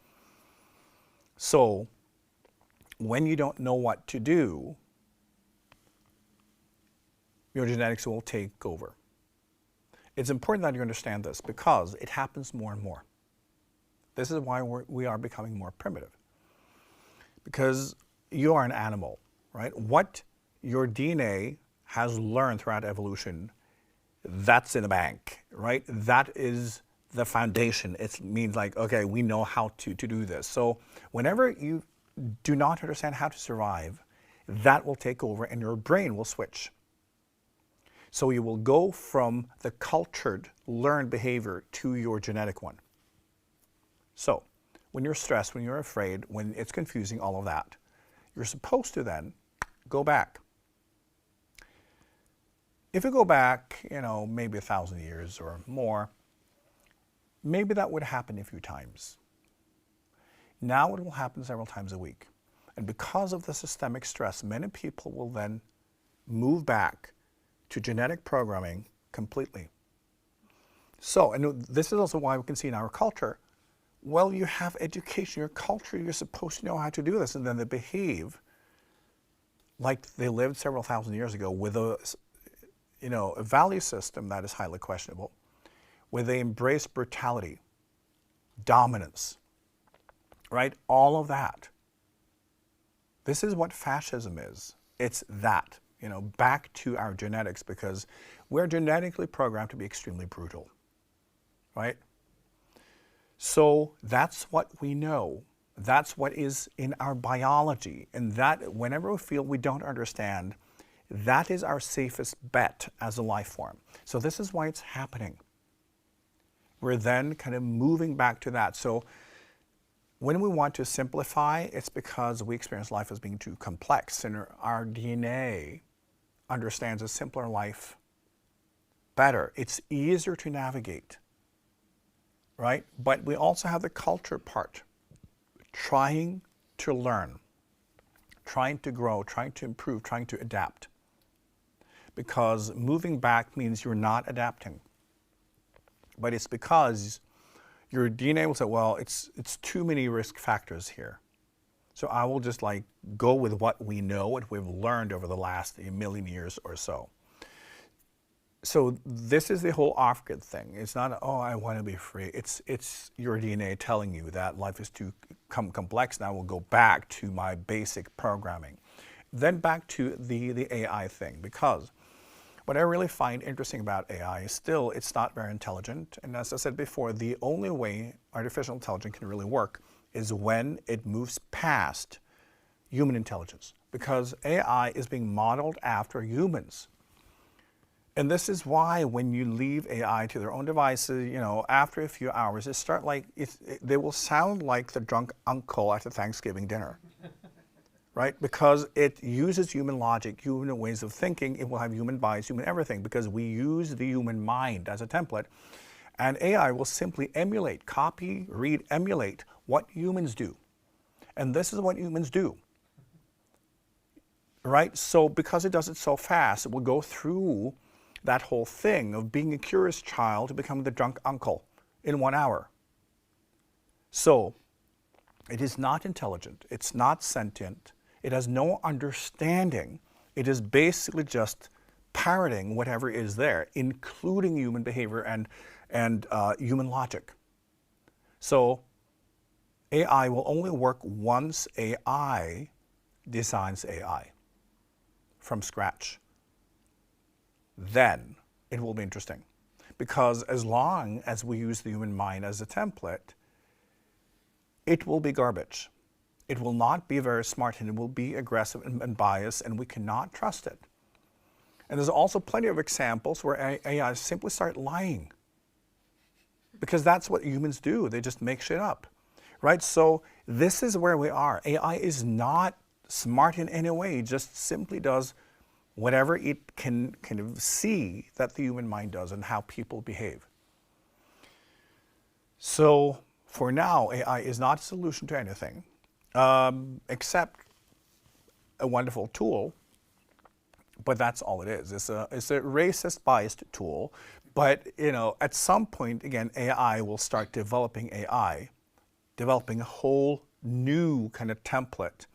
[SPEAKER 2] So when you don't know what to do, your genetics will take over. It's important that you understand this because it happens more and more. This is why we are becoming more primitive. Because you are an animal, right? What your DNA has learned throughout evolution, that's in the bank, right? That is the foundation. It means like, okay, we know how to do this. So whenever you do not understand how to survive, that will take over and your brain will switch. So you will go from the cultured, learned behavior to your genetic one. So when you're stressed, when you're afraid, when it's confusing, all of that, you're supposed to then go back. If you go back, maybe 1,000 years or more, maybe that would happen a few times. Now it will happen several times a week. And because of the systemic stress, many people will then move back to genetic programming completely. So, and this is also why we can see in our culture, well, you have education, your culture, you're supposed to know how to do this, and then they behave like they lived several thousand years ago with a value system that is highly questionable, where they embrace brutality, dominance, right? All of that. This is what fascism is. It's that, back to our genetics, because we're genetically programmed to be extremely brutal, right? So that's what we know. That's what is in our biology. And that whenever we feel we don't understand, that is our safest bet as a life form. So this is why it's happening. We're then kind of moving back to that. So when we want to simplify, it's because we experience life as being too complex, and our DNA understands a simpler life better. It's easier to navigate, right? But we also have the culture part, trying to learn, trying to grow, trying to improve, trying to adapt. Because moving back means you're not adapting. But it's because your DNA will say, well, it's too many risk factors here. So I will just like go with what we know, what we've learned over the last million years or so. So this is the whole off-grid thing. It's not, oh, I want to be free. It's your DNA telling you that life is too complex, and I will go back to my basic programming. Then back to the AI thing, because what I really find interesting about AI is still it's not very intelligent. And as I said before, the only way artificial intelligence can really work is when it moves past human intelligence, because AI is being modeled after humans. And this is why when you leave AI to their own devices, after a few hours, they will sound like the drunk uncle at a Thanksgiving dinner, right? Because it uses human logic, human ways of thinking. It will have human bias, human everything, because we use the human mind as a template. And AI will simply emulate, copy, read, emulate what humans do. And this is what humans do, right? So because it does it so fast, it will go through that whole thing of being a curious child to become the drunk uncle in 1 hour. So it is not intelligent. It's not sentient. It has no understanding. It is basically just parroting whatever is there, including human behavior and human logic. So AI will only work once AI designs AI from scratch. Then it will be interesting. Because as long as we use the human mind as a template, it will be garbage. It will not be very smart, and it will be aggressive and biased, and we cannot trust it. And there's also plenty of examples where AI simply start lying. Because that's what humans do. They just make shit up, right? So this is where we are. AI is not smart in any way. It just simply does whatever it can kind of see that the human mind does and how people behave. So for now, AI is not a solution to anything, except a wonderful tool, but that's all it is. It's a racist, biased tool, but at some point, again, AI will start developing developing a whole new kind of template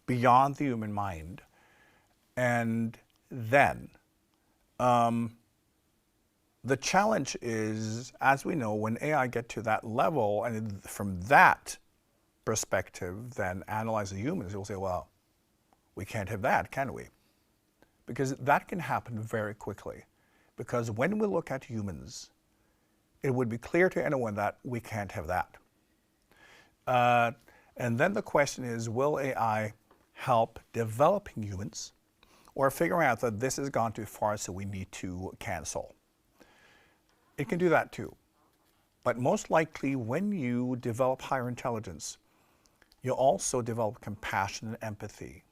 [SPEAKER 2] beyond the human mind. And then the challenge is, as we know, when AI get to that level, and from that perspective, then analyze the humans, it will say, well, we can't have that, can we? Because that can happen very quickly. Because when we look at humans, it would be clear to anyone that we can't have that. And then the question is, will AI help developing humans, or figuring out that this has gone too far, so we need to cancel? It can do that too. But most likely, when you develop higher intelligence, you also develop compassion and empathy.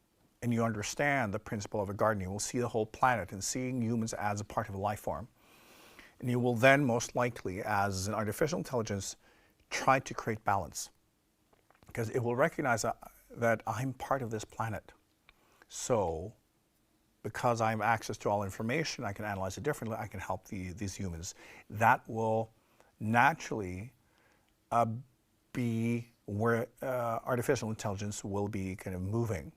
[SPEAKER 2] And you understand the principle of a garden. You will see the whole planet and seeing humans as a part of a life form. And you will then most likely, as an artificial intelligence, try to create balance. Because it will recognize that I'm part of this planet. So because I have access to all information, I can analyze it differently, I can help these humans. That will naturally be where artificial intelligence will be kind of moving.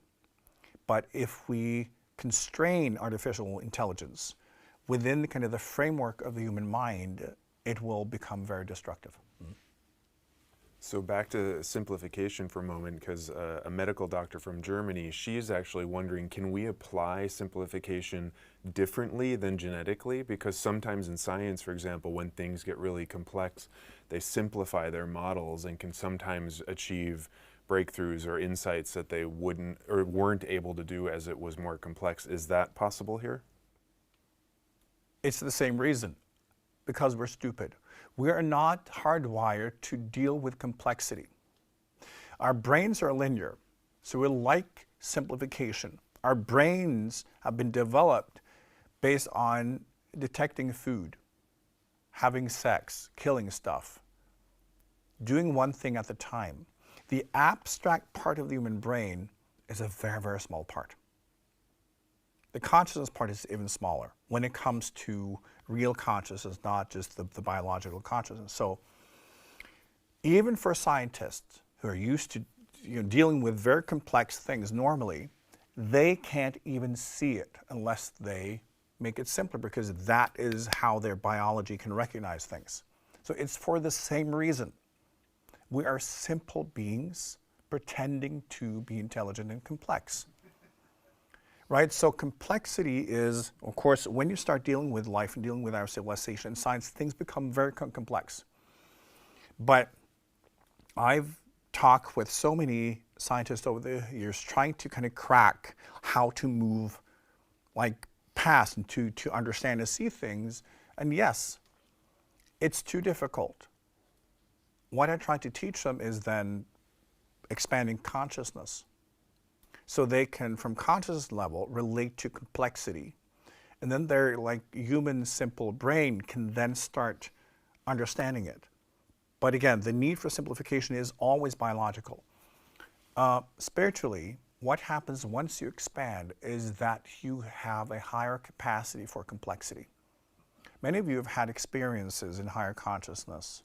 [SPEAKER 2] But if we constrain artificial intelligence within kind of the framework of the human mind, it will become very destructive.
[SPEAKER 1] So back to simplification for a moment, because a medical doctor from Germany, she's actually wondering, can we apply simplification differently than genetically? Because sometimes in science, for example, when things get really complex, they simplify their models and can sometimes achieve breakthroughs or insights that they wouldn't or weren't able to do as it was more complex. Is that possible here?
[SPEAKER 2] It's the same reason, because we're stupid. We are not hardwired to deal with complexity. Our brains are linear, so we like simplification. Our brains have been developed based on detecting food, having sex, killing stuff, doing one thing at a time. The abstract part of the human brain is a very, very small part. The consciousness part is even smaller when it comes to real consciousness, not just the biological consciousness. So even for scientists who are used to dealing with very complex things normally, they can't even see it unless they make it simpler, because that is how their biology can recognize things. So it's for the same reason. We are simple beings pretending to be intelligent and complex. Right? So complexity is, of course, when you start dealing with life and dealing with our civilization and science, things become very complex. But I've talked with so many scientists over the years trying to kind of crack how to move like past and to understand and see things. And yes, it's too difficult. What I try to teach them is then expanding consciousness, so they can, from consciousness level, relate to complexity. And then their like human simple brain can then start understanding it. But again, the need for simplification is always biological. Spiritually, what happens once you expand is that you have a higher capacity for complexity. Many of you have had experiences in higher consciousness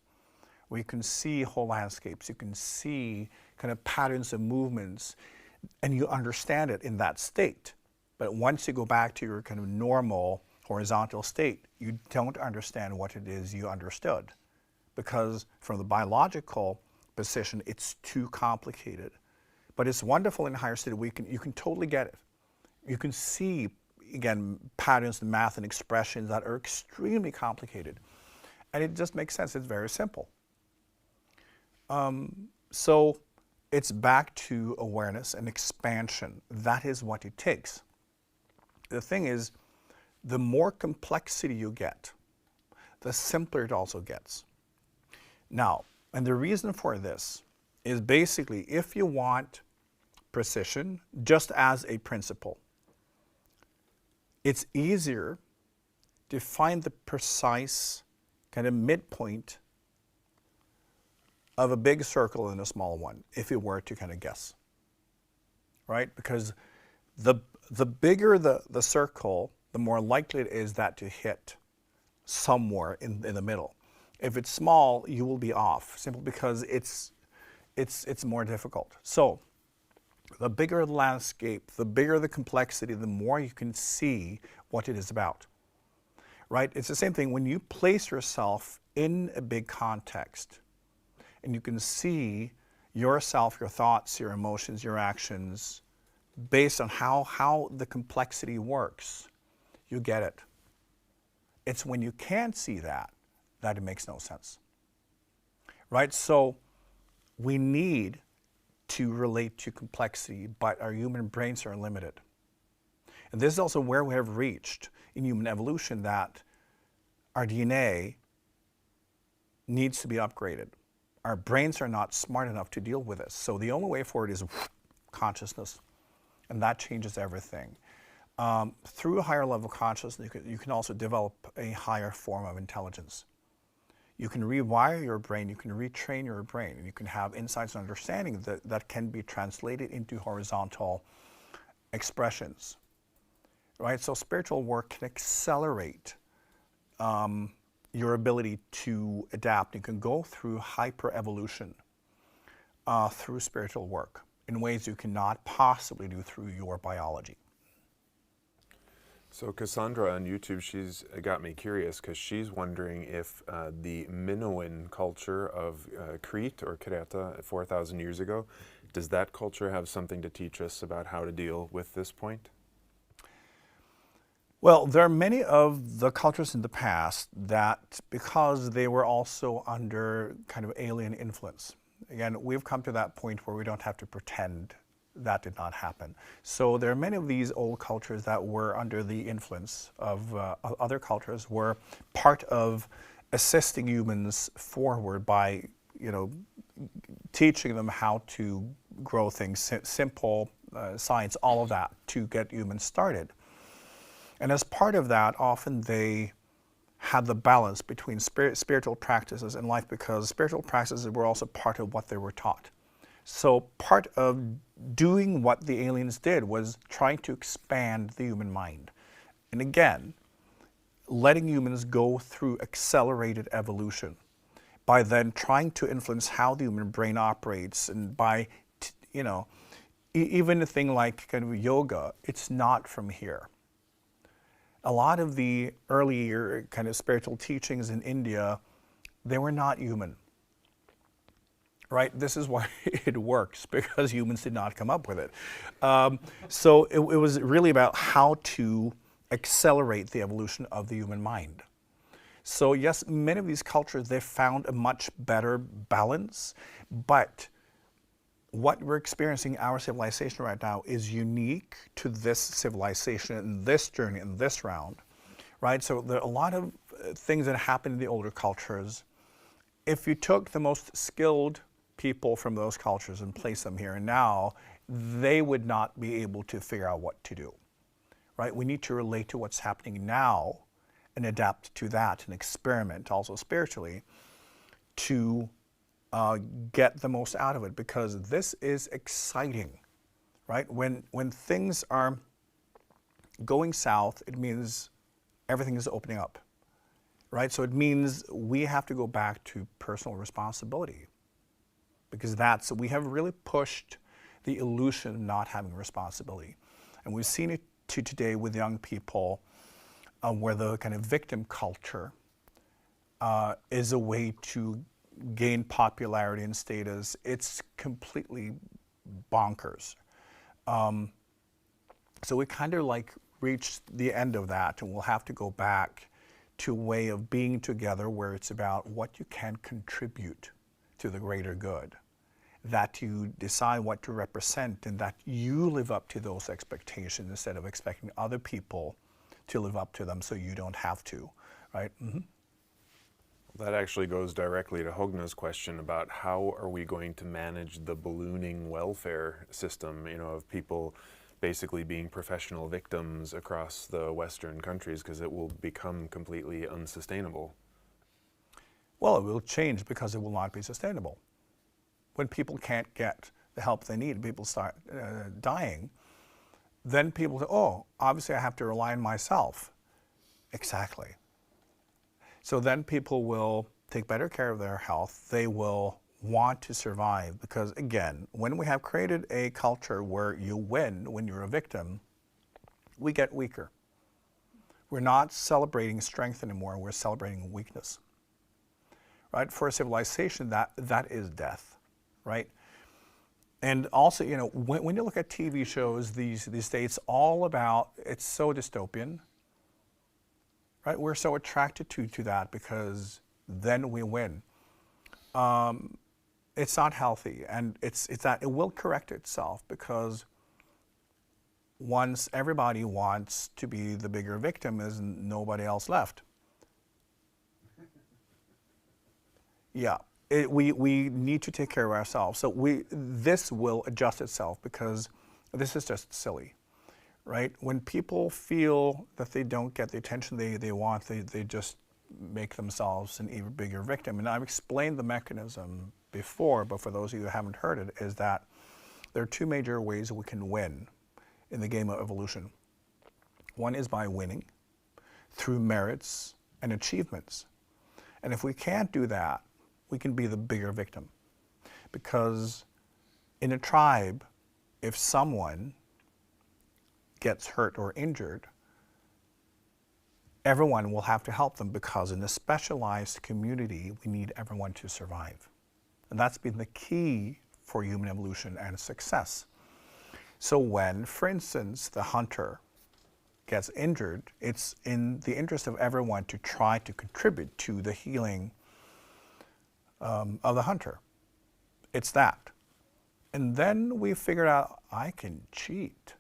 [SPEAKER 2] where you can see whole landscapes, you can see kind of patterns of movements, and you understand it in that state. But once you go back to your kind of normal horizontal state, you don't understand what it is you understood, because from the biological position, it's too complicated. But it's wonderful in higher state, you can totally get it. You can see, again, patterns in math and expressions that are extremely complicated. And it just makes sense, it's very simple. So it's back to awareness and expansion. That is what it takes. The thing is, the more complexity you get, the simpler it also gets. Now, and the reason for this is basically if you want precision, just as a principle, it's easier to find the precise kind of midpoint of a big circle than a small one, if you were to kind of guess, right? Because the bigger the circle, the more likely it is that to hit somewhere in the middle. If it's small, you will be off, simply because it's more difficult. So the bigger the landscape, the bigger the complexity, the more you can see what it is about, right? It's the same thing when you place yourself in a big context and you can see yourself, your thoughts, your emotions, your actions, based on how the complexity works, you get it. It's when you can't see that it makes no sense, right? So we need to relate to complexity, but our human brains are limited. And this is also where we have reached in human evolution, that our DNA needs to be upgraded. Our brains are not smart enough to deal with this. So the only way forward is consciousness, and that changes everything. Through a higher level of consciousness, you can also develop a higher form of intelligence. You can rewire your brain, you can retrain your brain, and you can have insights and understanding that can be translated into horizontal expressions, right? So spiritual work can accelerate your ability to adapt. You can go through hyper-evolution through spiritual work in ways you cannot possibly do through your biology.
[SPEAKER 1] So Cassandra on YouTube, she's got me curious because she's wondering if the Minoan culture of Crete or Kreta 4,000 years ago, does that culture have something to teach us about how to deal with this point?
[SPEAKER 2] Well, there are many of the cultures in the past that, because they were also under kind of alien influence, Again, we've come to that point where we don't have to pretend that did not happen. So there are many of these old cultures that were under the influence of other cultures, were part of assisting humans forward by, teaching them how to grow things, simple science, all of that, to get humans started. And as part of that, often they had the balance between spiritual practices and life, because spiritual practices were also part of what they were taught. So part of doing what the aliens did was trying to expand the human mind. And again, letting humans go through accelerated evolution by then trying to influence how the human brain operates, and by, even a thing like kind of yoga, it's not from here. A lot of the earlier kind of spiritual teachings in India, they were not human, right? This is why it works, because humans did not come up with it. So it was really about how to accelerate the evolution of the human mind. So yes, many of these cultures, they found a much better balance, but what we're experiencing, our civilization right now, is unique to this civilization and this journey and this round, right? So there are a lot of things that happened in the older cultures. If you took the most skilled people from those cultures and placed them here and now, they would not be able to figure out what to do, right? We need to relate to what's happening now and adapt to that and experiment also spiritually to get the most out of it, because this is exciting, right? When things are going south, it means everything is opening up, right? So it means we have to go back to personal responsibility, because we have really pushed the illusion of not having responsibility. And we've seen it today with young people, where the kind of victim culture is a way to gain popularity and status. It's completely bonkers. So we kind of like reached the end of that, and we'll have to go back to a way of being together where it's about what you can contribute to the greater good, that you decide what to represent, and that you live up to those expectations instead of expecting other people to live up to them so you don't have to, right? Mm-hmm.
[SPEAKER 1] That actually goes directly to Hogna's question about how are we going to manage the ballooning welfare system, of people basically being professional victims across the Western countries, because it will become completely unsustainable.
[SPEAKER 2] Well, it will change because it will not be sustainable. When people can't get the help they need, people start dying, then people say, oh, obviously I have to rely on myself. Exactly. So then people will take better care of their health. They will want to survive, because again, when we have created a culture where you win when you're a victim, we get weaker. We're not celebrating strength anymore, we're celebrating weakness. Right? For a civilization, that is death, right? And also, when you look at TV shows these days, it's all about, it's so dystopian. Right? We're so attracted to that because then we win. It's not healthy, and it's that it will correct itself, because once everybody wants to be the bigger victim, there's nobody else left. Yeah, we need to take care of ourselves. So this will adjust itself, because this is just silly. Right? When people feel that they don't get the attention they want, they just make themselves an even bigger victim. And I've explained the mechanism before, but for those of you who haven't heard it, is that there are two major ways we can win in the game of evolution. One is by winning through merits and achievements. And if we can't do that, we can be the bigger victim. Because in a tribe, if someone gets hurt or injured, everyone will have to help them, because in a specialized community, we need everyone to survive. And that's been the key for human evolution and success. So when, for instance, the hunter gets injured, it's in the interest of everyone to try to contribute to the healing of the hunter. It's that. And then we figured out, I can cheat.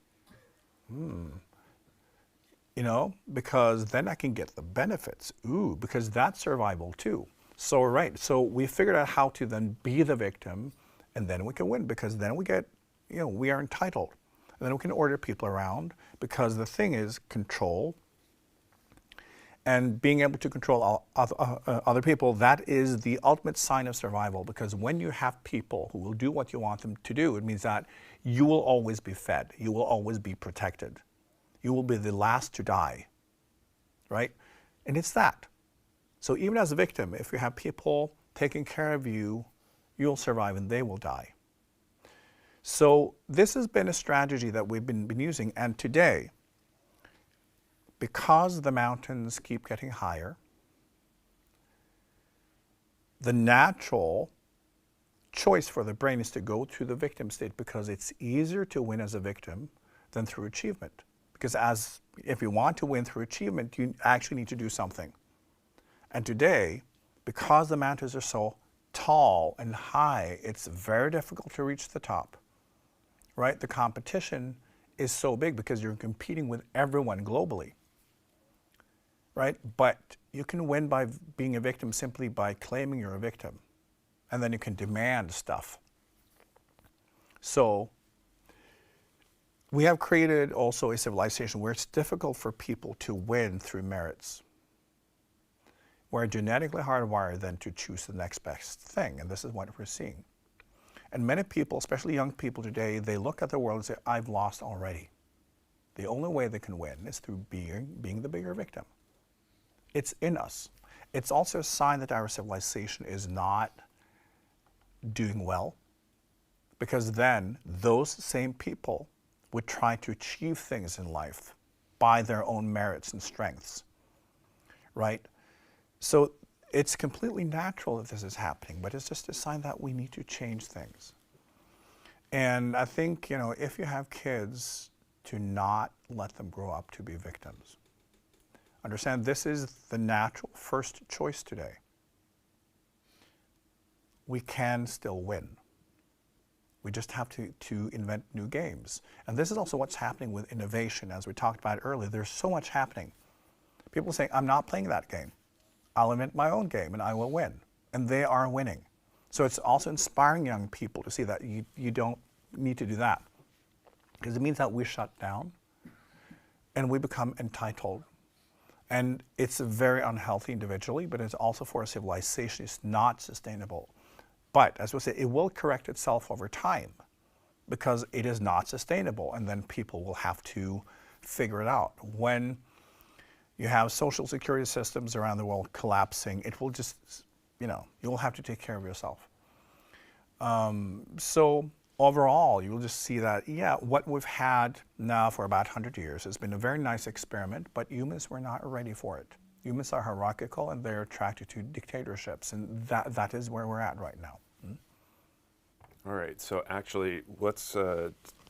[SPEAKER 2] You know, because then I can get the benefits. Ooh, because that's survival too. So, right, so we figured out how to then be the victim, and then we can win, because then we get, you know, we are entitled. And then we can order people around, because the thing is control. And being able to control other people, that is the ultimate sign of survival, because when you have people who will do what you want them to do, it means that you will always be fed, you will always be protected. You will be the last to die, right? And it's that. So even as a victim, if you have people taking care of you, you'll survive and they will die. So this has been a strategy that we've been using, and today, because the mountains keep getting higher, the natural choice for the brain is to go to the victim state, because it's easier to win as a victim than through achievement. Because if you want to win through achievement, you actually need to do something. And today, because the mountains are so tall and high, it's very difficult to reach the top, right? The competition is so big because you're competing with everyone globally, right? But you can win by being a victim simply by claiming you're a victim. And then you can demand stuff. So we have created also a civilization where it's difficult for people to win through merits. We're genetically hardwired then to choose the next best thing, and this is what we're seeing. And many people, especially young people today, they look at the world and say, I've lost already. The only way they can win is through being the bigger victim. It's in us. It's also a sign that our civilization is not doing well, because then those same people would try to achieve things in life by their own merits and strengths, right? So it's completely natural that this is happening, but it's just a sign that we need to change things. And I think, you know, if you have kids, to not let them grow up to be victims. Understand, this is the natural first choice today. We can still win. We just have to invent new games. And this is also what's happening with innovation. As we talked about earlier, there's so much happening. People say, I'm not playing that game. I'll invent my own game and I will win. And they are winning. So it's also inspiring young people to see that you don't need to do that. Because it means that we shut down and we become entitled. And it's very unhealthy individually, but it's also for a civilization. It's not sustainable. But as we say, it will correct itself over time, because it is not sustainable, and then people will have to figure it out. When you have social security systems around the world collapsing, it will just, you know, you'll have to take care of yourself. So overall, you will just see that, yeah, what we've had now for about 100 years has been a very nice experiment, but humans were not ready for it. Humans are hierarchical and they're attracted to dictatorships, and that is where we're at right now.
[SPEAKER 1] All right, so actually, let's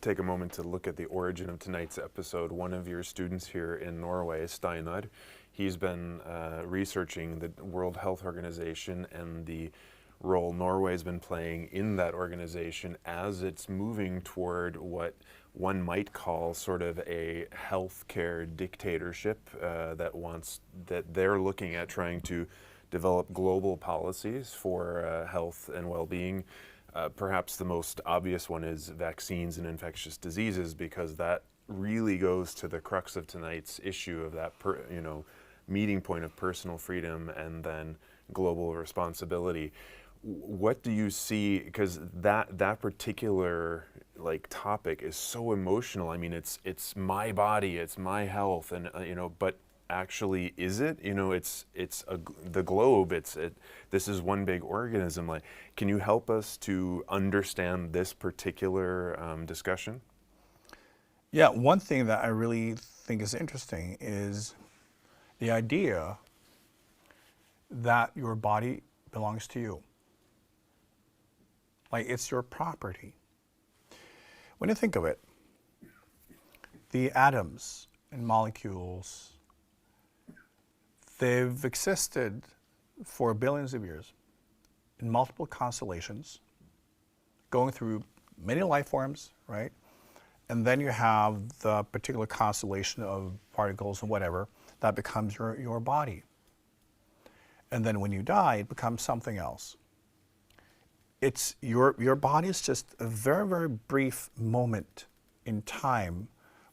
[SPEAKER 1] take a moment to look at the origin of tonight's episode. One of your students here in Norway, Steinar, he's been researching the World Health Organization and the role Norway's been playing in that organization as it's moving toward what one might call sort of a healthcare dictatorship that they're looking at trying to develop global policies for health and well-being. Perhaps the most obvious one is vaccines and infectious diseases, because that really goes to the crux of tonight's issue of that meeting point of personal freedom and then global responsibility. What do you see, because that particular topic is so emotional. I mean, it's my body, it's my health, and but actually, is it? The globe. This is one big organism. Can you help us to understand this particular discussion?
[SPEAKER 2] Yeah, one thing that I really think is interesting is the idea that your body belongs to you. It's your property. When you think of it, the atoms and molecules, they've existed for billions of years in multiple constellations, going through many life forms, right? And then you have the particular constellation of particles and whatever that becomes your body. And then when you die, it becomes something else. It's your body is just a very, very brief moment in time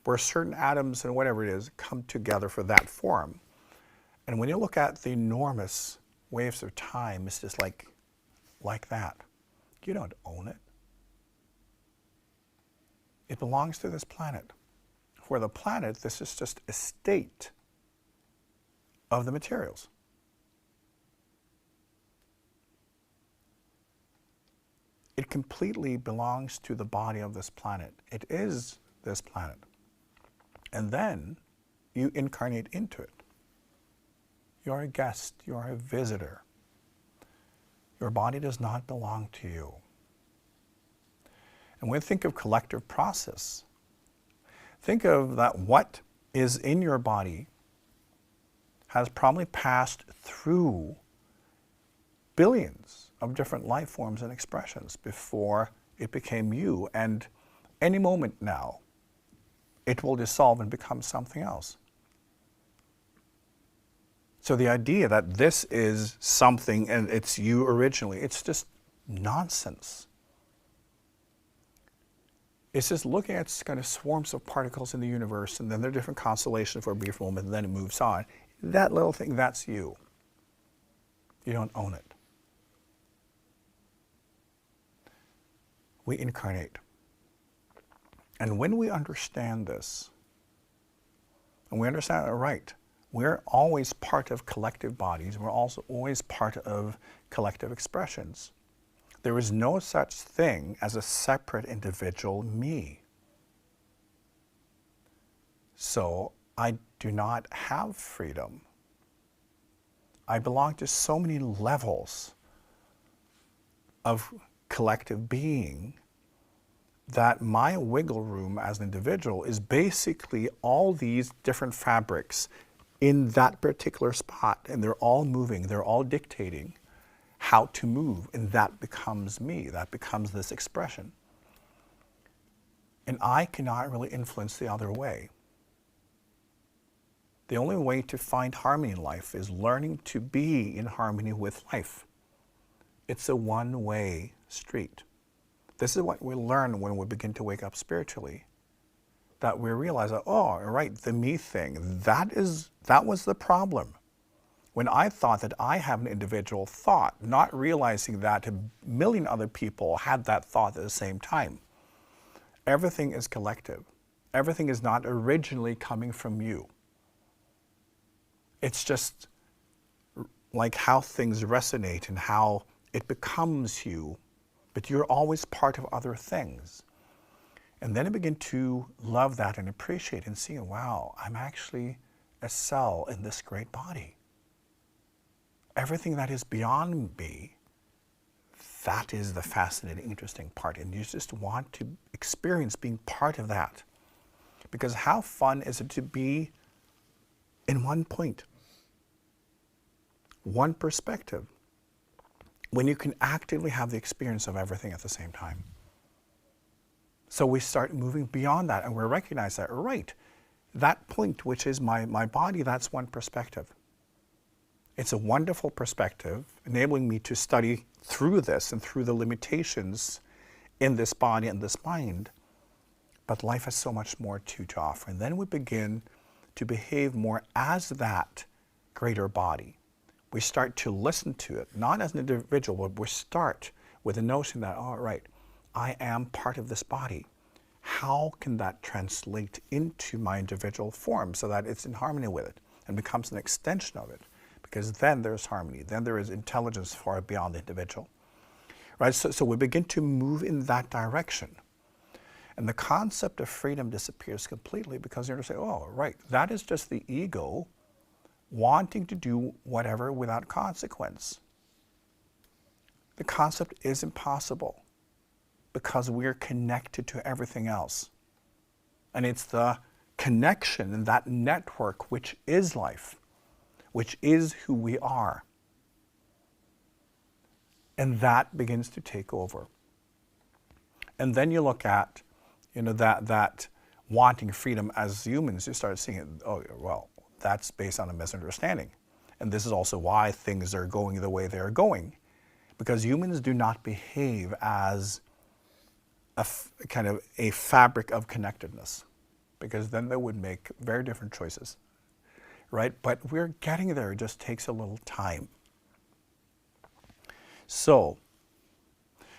[SPEAKER 2] where certain atoms and whatever it is come together for that form. And when you look at the enormous waves of time, it's just like that. You don't own it. It belongs to this planet. For the planet, this is just a state of the materials. It completely belongs to the body of this planet. It is this planet. And then you incarnate into it. You're a guest, you're a visitor. Your body does not belong to you. And when you think of collective process, think of that what is in your body has probably passed through billions of different life forms and expressions before it became you. And any moment now, it will dissolve and become something else. So the idea that this is something and it's you originally, it's just nonsense. It's just looking at kind of swarms of particles in the universe, and then there are different constellations for a brief moment, and then it moves on. That little thing, that's you. You don't own it. We incarnate. And when we understand this, and we understand it right, we're always part of collective bodies. We're also always part of collective expressions. There is no such thing as a separate individual me. So I do not have freedom. I belong to so many levels of collective being that my wiggle room as an individual is basically all these different fabrics in that particular spot, and they're all moving, they're all dictating how to move, and that becomes me, that becomes this expression. And I cannot really influence the other way. The only way to find harmony in life is learning to be in harmony with life. It's a one-way street. This is what we learn when we begin to wake up spiritually. That we realize that, oh, right, the me thing, that was the problem. When I thought that I have an individual thought, not realizing that a million other people had that thought at the same time. Everything is collective. Everything is not originally coming from you. It's just like how things resonate and how it becomes you, but you're always part of other things. And then I begin to love that and appreciate and see, wow, I'm actually a cell in this great body. Everything that is beyond me, that is the fascinating, interesting part. And you just want to experience being part of that. Because how fun is it to be in one point, one perspective, when you can actively have the experience of everything at the same time? So we start moving beyond that, and we recognize that, right, that point, which is my body, that's one perspective. It's a wonderful perspective, enabling me to study through this and through the limitations in this body and this mind. But life has so much more to offer. And then we begin to behave more as that greater body. We start to listen to it, not as an individual, but we start with the notion that, all right, I am part of this body. How can that translate into my individual form so that it's in harmony with it and becomes an extension of it? Because then there's harmony, then there is intelligence far beyond the individual. Right? So we begin to move in that direction. And the concept of freedom disappears completely because you're going to say, oh, right, that is just the ego wanting to do whatever without consequence. The concept is impossible because we're connected to everything else. And it's the connection and that network which is life, which is who we are. And that begins to take over. And then you look at, that wanting freedom as humans, you start seeing it, oh, well, that's based on a misunderstanding. And this is also why things are going the way they're going. Because humans do not behave as kind of a fabric of connectedness. Because then they would make very different choices, right? But we're getting there, it just takes a little time. So,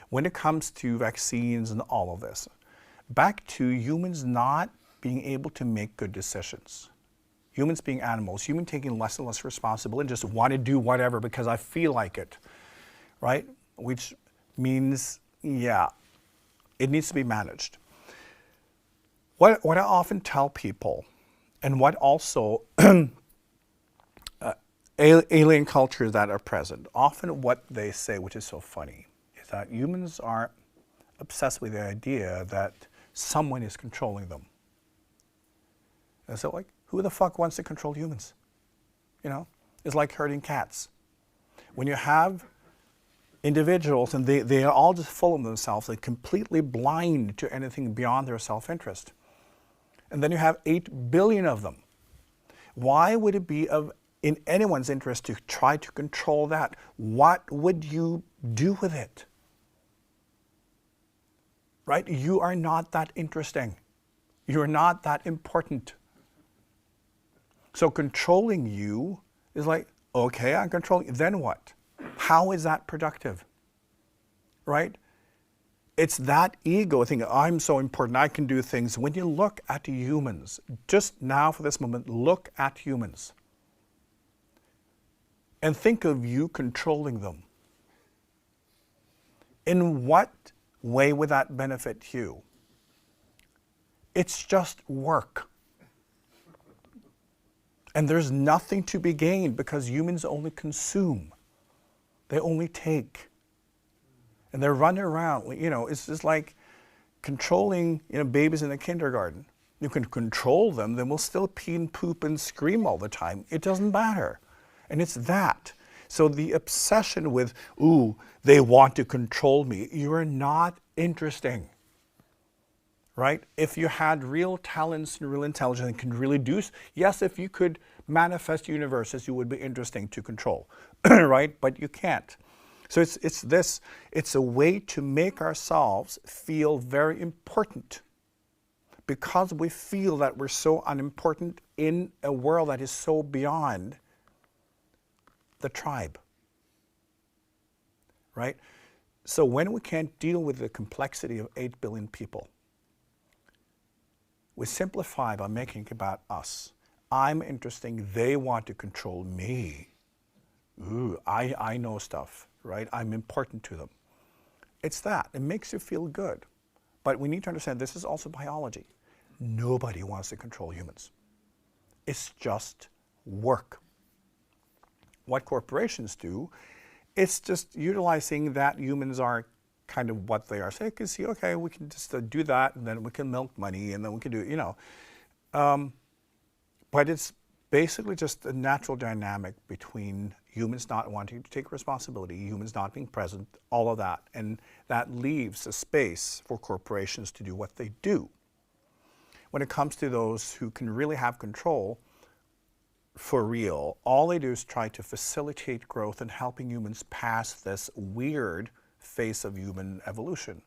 [SPEAKER 2] when it comes to vaccines and all of this, back to humans not being able to make good decisions. Humans being animals, humans taking less and less responsibility and just want to do whatever because I feel like it, right? Which means, yeah, it needs to be managed. What I often tell people, and what also alien cultures that are present, often what they say, which is so funny, is that humans are obsessed with the idea that someone is controlling them. And so, like, who the fuck wants to control humans? It's like herding cats. When you have individuals and they are all just full of themselves, they're completely blind to anything beyond their self-interest. And then you have 8 billion of them. Why would it be in anyone's interest to try to control that? What would you do with it? Right? You are not that interesting. You're not that important. So controlling you is like, okay, I'm controlling you. Then what? How is that productive? Right? It's that ego thing, I'm so important, I can do things. When you look at humans, just now for this moment, look at humans. And think of you controlling them. In what way would that benefit you? It's just work. And there's nothing to be gained because humans only consume. They only take. And they're running around, it's just like controlling, babies in the kindergarten. You can control them, then we'll still pee and poop and scream all the time. It doesn't matter. And it's that. So the obsession with, ooh, they want to control me, you are not interesting. Right? If you had real talents and real intelligence and could really do, yes, if you could manifest universes, you would be interesting to control, right? But you can't. So it's a way to make ourselves feel very important because we feel that we're so unimportant in a world that is so beyond the tribe, right? So when we can't deal with the complexity of 8 billion people, we simplify by making it about us. I'm interesting, they want to control me. Ooh, I know stuff. Right? I'm important to them. It's that. It makes you feel good. But we need to understand this is also biology. Nobody wants to control humans. It's just work. What corporations do, it's just utilizing that humans are kind of what they are. So you can see, okay, we can just do that, and then we can milk money, and then we can do, but it's basically just a natural dynamic between humans not wanting to take responsibility, humans not being present, all of that. And that leaves a space for corporations to do what they do. When it comes to those who can really have control for real, all they do is try to facilitate growth and helping humans pass this weird phase of human evolution.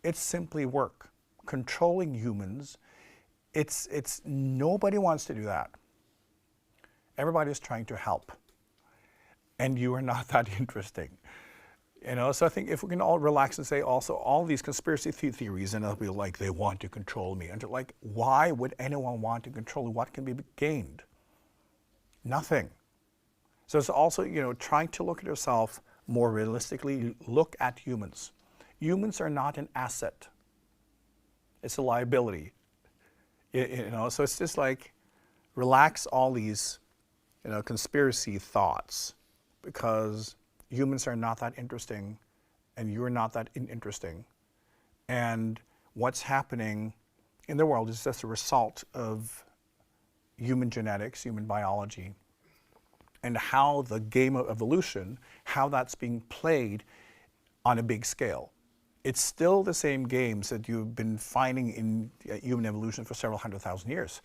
[SPEAKER 2] It's simply work. Controlling humans, it's nobody wants to do that. Everybody is trying to help. And you are not that interesting. So I think if we can all relax and say also all these conspiracy theories, and they'll be like, they want to control me. And like, why would anyone want to control you? What can be gained? Nothing. So it's also, trying to look at yourself more realistically, look at humans. Humans are not an asset. It's a liability. So it's just like, relax all these, conspiracy thoughts, because humans are not that interesting, and you're not that interesting. And what's happening in the world is just a result of human genetics, human biology, and how the game of evolution, how that's being played on a big scale. It's still the same games that you've been finding in human evolution for several 100,000 years.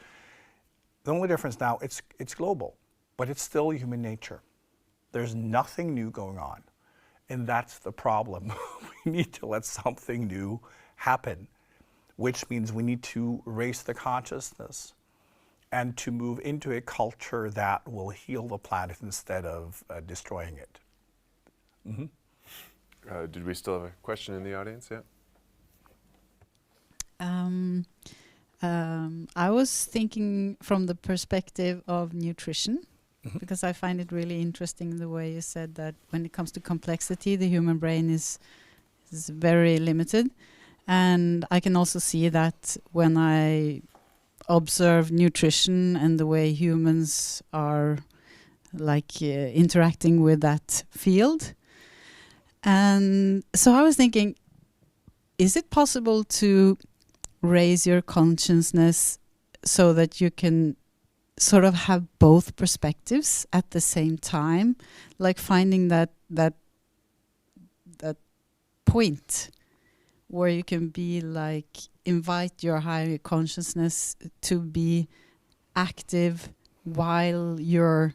[SPEAKER 2] The only difference now, it's global, but it's still human nature. There's nothing new going on, and that's the problem. We need to let something new happen, which means we need to raise the consciousness and to move into a culture that will heal the planet instead of destroying it. Mm-hmm.
[SPEAKER 1] Did we still have a question in the audience? Yeah.
[SPEAKER 3] I was thinking from the perspective of nutrition,
[SPEAKER 2] Mm-hmm.
[SPEAKER 3] because I find it really interesting the way you said that when it comes to complexity, the human brain is very limited. And I can also see that when I observe nutrition and the way humans are like interacting with that field. And so I was thinking, is it possible to raise your consciousness so that you can sort of have both perspectives at the same time, like finding that point where you can be like invite your higher consciousness to be active while you're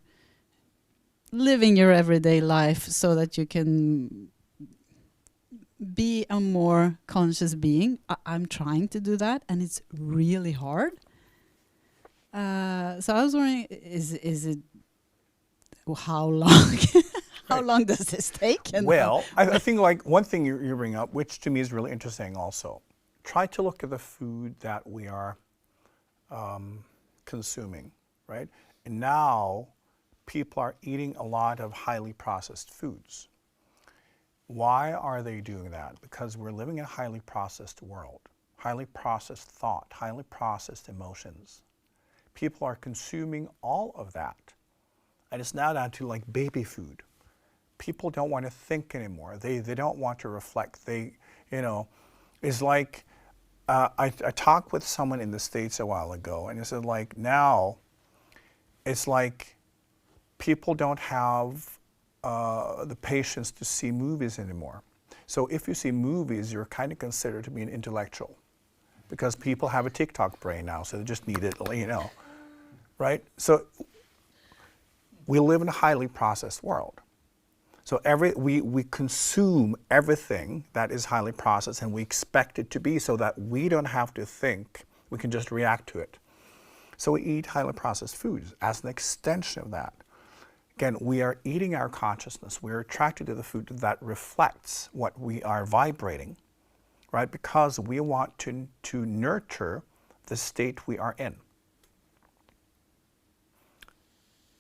[SPEAKER 3] living your everyday life, so that you can be a more conscious being. I'm trying to do that, and it's really hard. So I was wondering, is it how long? How
[SPEAKER 2] Right.
[SPEAKER 3] long does this take? And
[SPEAKER 2] Well, I think like one thing you bring up, which to me is really interesting also, try to look at the food that we are consuming, right? And now people are eating a lot of highly processed foods. Why are they doing that? Because we're living in a highly processed world, highly processed thought, highly processed emotions. People are consuming all of that. And it's now down to like baby food. People don't want to think anymore. They don't want to reflect. It's like, I talked with someone in the States a while ago, and it said like now, it's like people don't have the patience to see movies anymore. So if you see movies, you're kind of considered to be an intellectual, because people have a TikTok brain now, so they just need it, right? So we live in a highly processed world. So we consume everything that is highly processed, and we expect it to be so that we don't have to think, we can just react to it. So we eat highly processed foods as an extension of that. Again, we are eating our consciousness. We're attracted to the food that reflects what we are vibrating, right? Because we want to nurture the state we are in.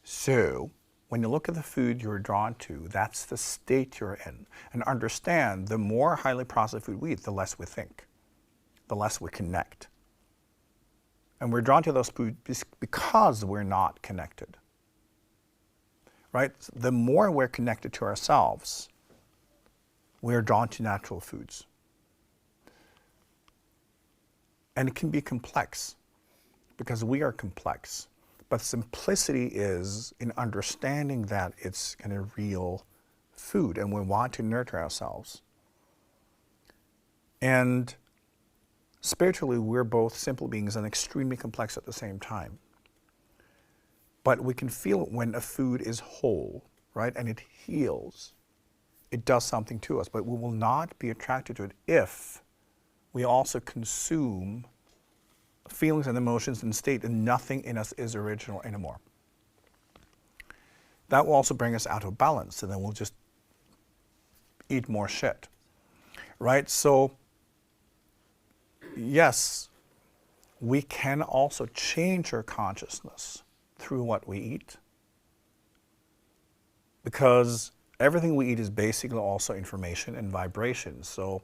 [SPEAKER 2] So when you look at the food you're drawn to, that's the state you're in. And understand, the more highly processed food we eat, the less we think, the less we connect. And we're drawn to those foods because we're not connected, right? The more we're connected to ourselves, we're drawn to natural foods. And it can be complex, because we are complex. But simplicity is in understanding that it's kind of real food, and we want to nurture ourselves. And spiritually, we're both simple beings and extremely complex at the same time. But we can feel it when a food is whole, right? And it heals. It does something to us, but we will not be attracted to it if we also consume feelings and emotions and state, and nothing in us is original anymore. That will also bring us out of balance, and then we'll just eat more shit, right? So yes, we can also change our consciousness through what we eat, because everything we eat is basically also information and vibration. So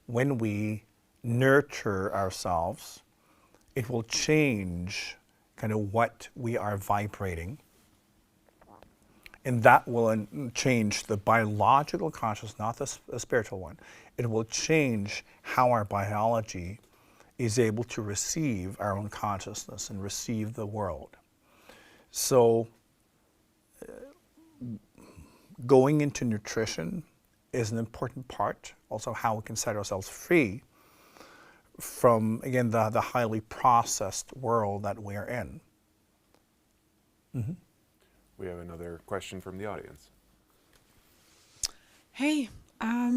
[SPEAKER 2] when we nurture ourselves, it will change kind of what we are vibrating. And that will change the biological consciousness, not the spiritual one. It will change how our biology is able to receive our own consciousness and receive the world. So going into nutrition is an important part also how we can set ourselves free from, again, the highly processed world that we're in.
[SPEAKER 1] We have another question from the audience.
[SPEAKER 5] Hey, a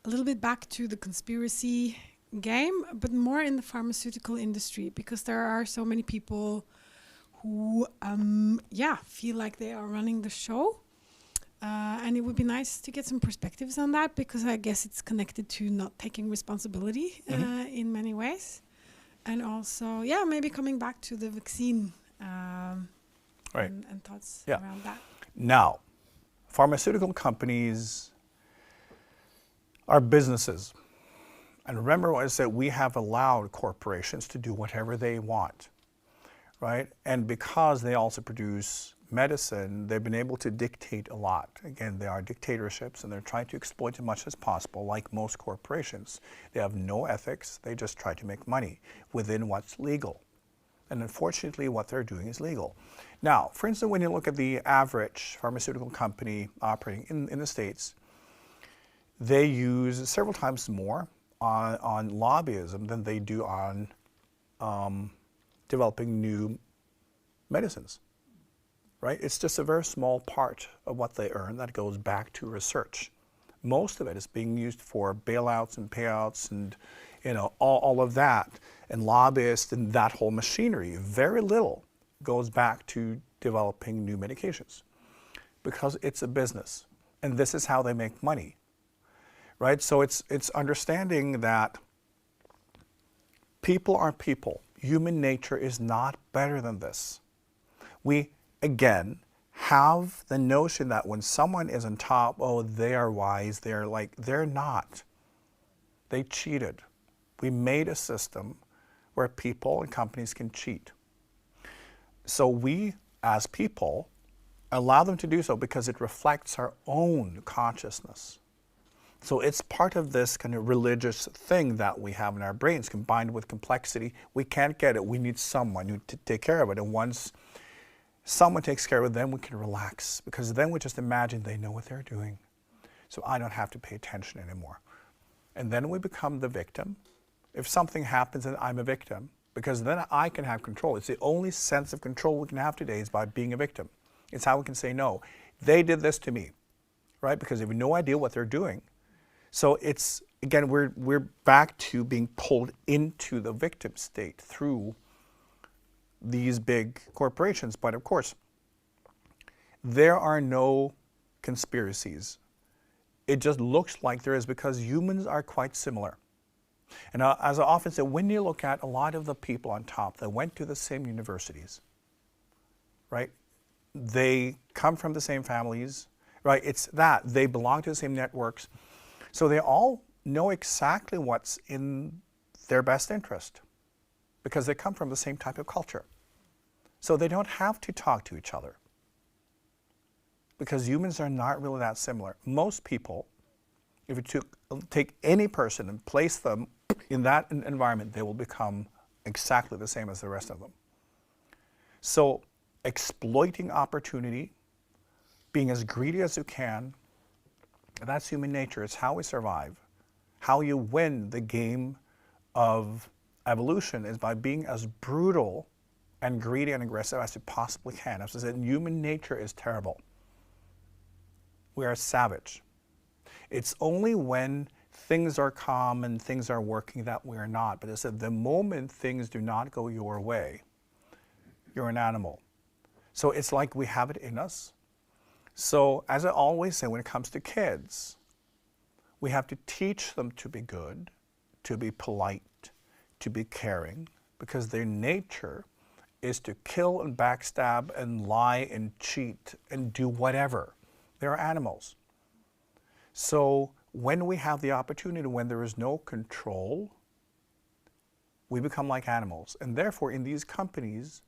[SPEAKER 5] little bit back to the conspiracy game, but more in the pharmaceutical industry, because there are so many people who, feel like they are running the show. And it would be nice to get some perspectives on that, because I guess it's connected to not taking responsibility in many ways. And also, maybe coming back to the vaccine
[SPEAKER 2] Right.
[SPEAKER 5] and thoughts
[SPEAKER 2] Yeah.
[SPEAKER 5] around that.
[SPEAKER 2] Now, pharmaceutical companies are businesses. And remember what I said, we have allowed corporations to do whatever they want, right? And because they also produce medicine, they've been able to dictate a lot. Again, they are dictatorships, and they're trying to exploit as much as possible, like most corporations. They have no ethics, they just try to make money within what's legal. And unfortunately, what they're doing is legal. Now, for instance, when you look at the average pharmaceutical company operating in the States, they use several times more on lobbyism than they do on developing new medicines, right? It's just a very small part of what they earn that goes back to research. Most of it is being used for bailouts and payouts and, you know, all of that, and lobbyists and that whole machinery. Very little goes back to developing new medications, because it's a business, and this is how they make money, right? So it's understanding that people are people. Human nature is not better than this. We, again, have the notion that when someone is on top, oh, they are wise, they're not. They cheated. We made a system where people and companies can cheat. So we, as people, allow them to do so because it reflects our own consciousness. So it's part of this kind of religious thing that we have in our brains, combined with complexity. We can't get it. We need someone to take care of it. And once someone takes care of it, then we can relax, because then we just imagine they know what they're doing. So I don't have to pay attention anymore. And then we become the victim. If something happens, then I'm a victim, because then I can have control. It's the only sense of control we can have today is by being a victim. It's how we can say, no, they did this to me, right? Because they have no idea what they're doing. So it's, again, we're back to being pulled into the victim state through these big corporations. But of course, there are no conspiracies. It just looks like there is, because humans are quite similar. And as I often say, when you look at a lot of the people on top that went to the same universities, right? They come from the same families, right? It's that. They belong to the same networks. So they all know exactly what's in their best interest, because they come from the same type of culture. So they don't have to talk to each other, because humans are not really that similar. Most people, if you take any person and place them in that environment, they will become exactly the same as the rest of them. So exploiting opportunity, being as greedy as you can, that's human nature. It's how we survive. How you win the game of evolution is by being as brutal and greedy and aggressive as you possibly can. As I said, human nature is terrible. We are savage. It's only when things are calm and things are working that we are not. But I said, the moment things do not go your way, you're an animal. So it's like we have it in us. So as I always say, when it comes to kids, we have to teach them to be good, to be polite, to be caring, because their nature is to kill and backstab and lie and cheat and do whatever. They're animals. So when we have the opportunity, when there is no control, we become like animals. And therefore, in these companies,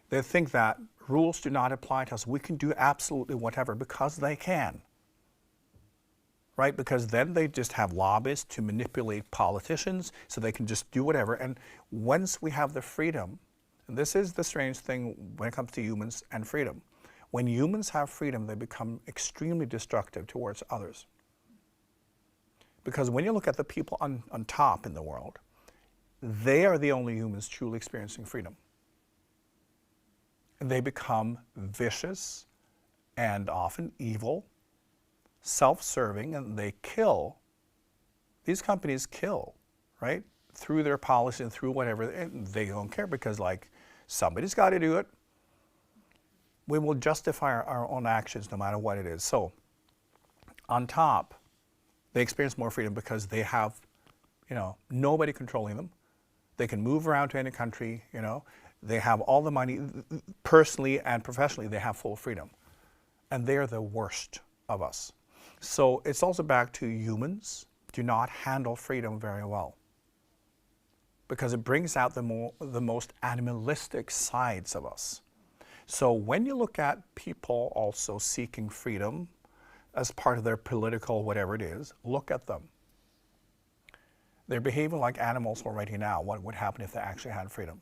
[SPEAKER 2] they think that rules do not apply to us. We can do absolutely whatever, because they can. Right? Because then they just have lobbyists to manipulate politicians, so they can just do whatever. And once we have the freedom, and this is the strange thing when it comes to humans and freedom, when humans have freedom, they become extremely destructive towards others. Because when you look at the people on top in the world, they are the only humans truly experiencing freedom. And they become vicious and often evil, self-serving, and they kill. These companies kill, right? Through their policy and through whatever, and they don't care because, like, somebody's got to do it. We will justify our own actions no matter what it is. So, on top, they experience more freedom because they have, nobody controlling them. They can move around to any country, They have all the money, personally and professionally, they have full freedom. And they're the worst of us. So it's also back to humans do not handle freedom very well, because it brings out the most animalistic sides of us. So when you look at people also seeking freedom as part of their political whatever it is, look at them. They're behaving like animals already now. What would happen if they actually had freedom?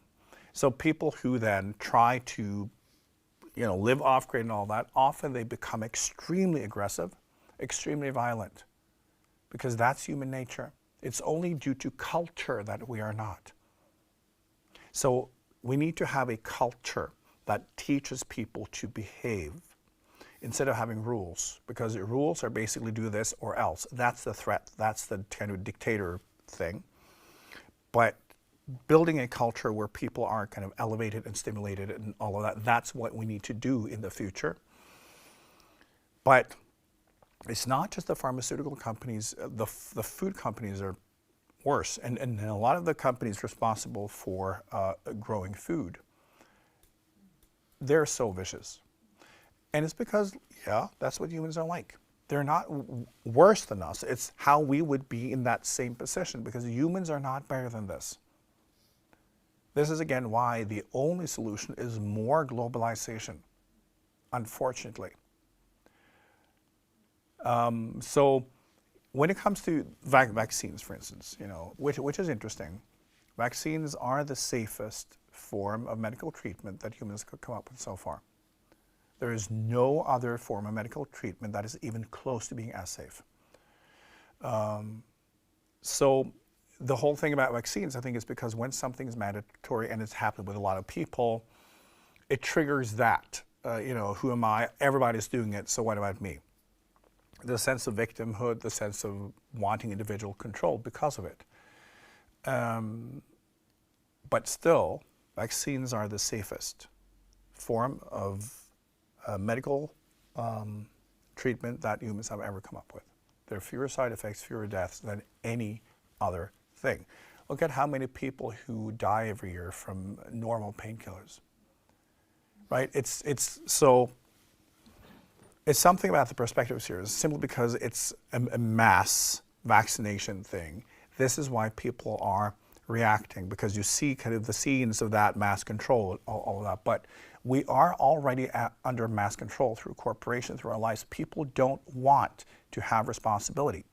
[SPEAKER 2] So people who then try to, live off-grid and all that, often they become extremely aggressive, extremely violent, because that's human nature. It's only due to culture that we are not. So we need to have a culture that teaches people to behave instead of having rules, because the rules are basically do this or else. That's the threat. That's the kind of dictator thing. But building a culture where people are kind of elevated and stimulated and all of that, that's what we need to do in the future. But it's not just the pharmaceutical companies, the food companies are worse. And a lot of the companies responsible for growing food, they're so vicious. And it's because, that's what humans are like. They're not worse than us. It's how we would be in that same position, because humans are not better than this. This is again why the only solution is more globalization, unfortunately. So when it comes to vaccines, for instance, which is interesting, vaccines are the safest form of medical treatment that humans could come up with so far. There is no other form of medical treatment that is even close to being as safe. So the whole thing about vaccines, I think, is because when something is mandatory, and it's happened with a lot of people, it triggers that. Who am I? Everybody's doing it, so what about me? The sense of victimhood, the sense of wanting individual control because of it. But still, vaccines are the safest form of medical treatment that humans have ever come up with. There are fewer side effects, fewer deaths than any other thing. Look at how many people who die every year from normal painkillers, right? It's something about the perspectives here, simply because it's a mass vaccination thing. This is why people are reacting, because you see kind of the scenes of that mass control, all of that. But we are already under mass control through corporations, through our lives. People don't want to have responsibility.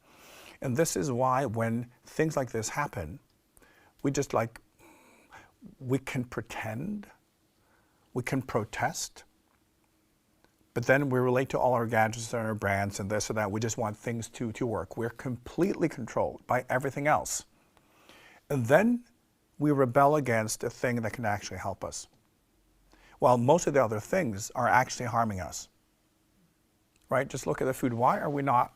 [SPEAKER 2] And this is why when things like this happen, we can pretend, we can protest, but then we relate to all our gadgets and our brands and this or that. We just want things to work. We're completely controlled by everything else. And then we rebel against a thing that can actually help us, while most of the other things are actually harming us, right? Just look at the food. Why are we not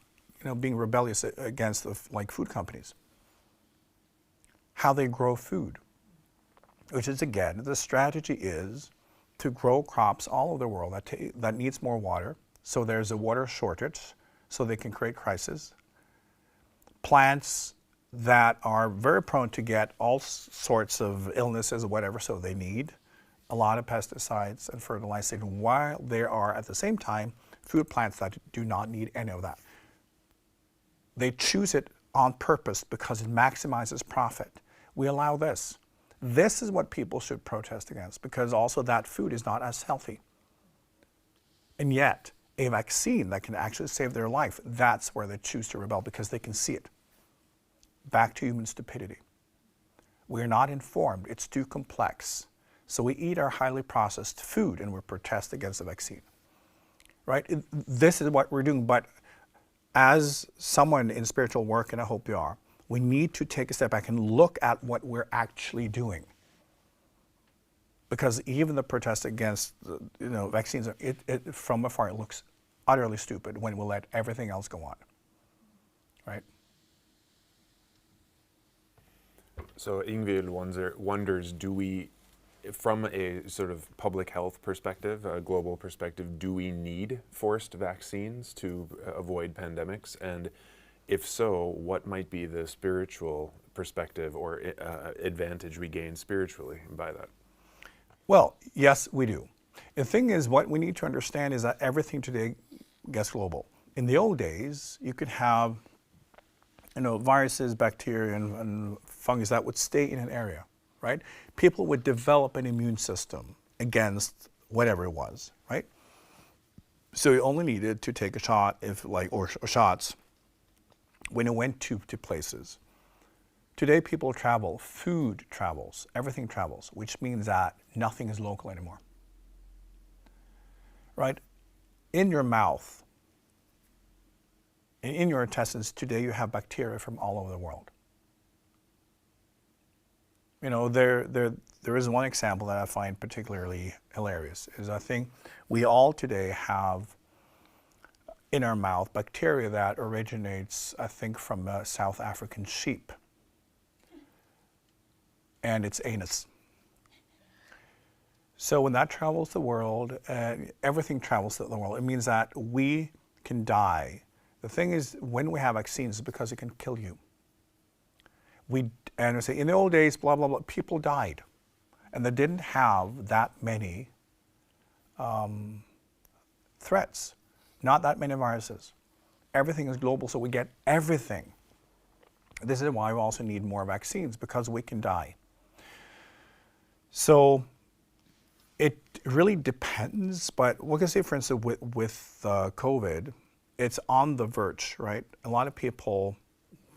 [SPEAKER 2] being rebellious against food companies? How they grow food, which is, again, the strategy is to grow crops all over the world that needs more water, so there's a water shortage, so they can create crisis. Plants that are very prone to get all sorts of illnesses or whatever, so they need a lot of pesticides and fertilization, while there are at the same time food plants that do not need any of that. They choose it on purpose because it maximizes profit. We allow this. This is what people should protest against, because also that food is not as healthy. And yet, a vaccine that can actually save their life, that's where they choose to rebel, because they can see it. Back to human stupidity. We're not informed. It's too complex. So we eat our highly processed food and we protest against the vaccine. Right? This is what we're doing, but as someone in spiritual work, and I hope you are, we need to take a step back and look at what we're actually doing. Because even the protest against vaccines, from afar it looks utterly stupid when we let everything else go on, right?
[SPEAKER 1] So Ingvild wonders, do we, from a sort of public health perspective, a global perspective, do we need forced vaccines to avoid pandemics? And if so, what might be the spiritual perspective or advantage we gain spiritually by that?
[SPEAKER 2] Well, yes, we do. The thing is, what we need to understand is that everything today gets global. In the old days, you could have viruses, bacteria, and fungus that would stay in an area, right? People would develop an immune system against whatever it was, right? So you only needed to take a shot, or shots, when you went to places. Today, people travel, food travels, everything travels, which means that nothing is local anymore, right? In your mouth, and in your intestines, today you have bacteria from all over the world. There is one example that I find particularly hilarious, is I think we all today have in our mouth bacteria that originates, I think, from a South African sheep. And its anus. So when that travels the world, everything travels the world. It means that we can die. The thing is, when we have vaccines, it's because it can kill you. And we say, in the old days, blah, blah, blah, people died. And they didn't have that many threats, not that many viruses. Everything is global, so we get everything. This is why we also need more vaccines, because we can die. So it really depends, but we can say, for instance, with COVID, it's on the verge, right? A lot of people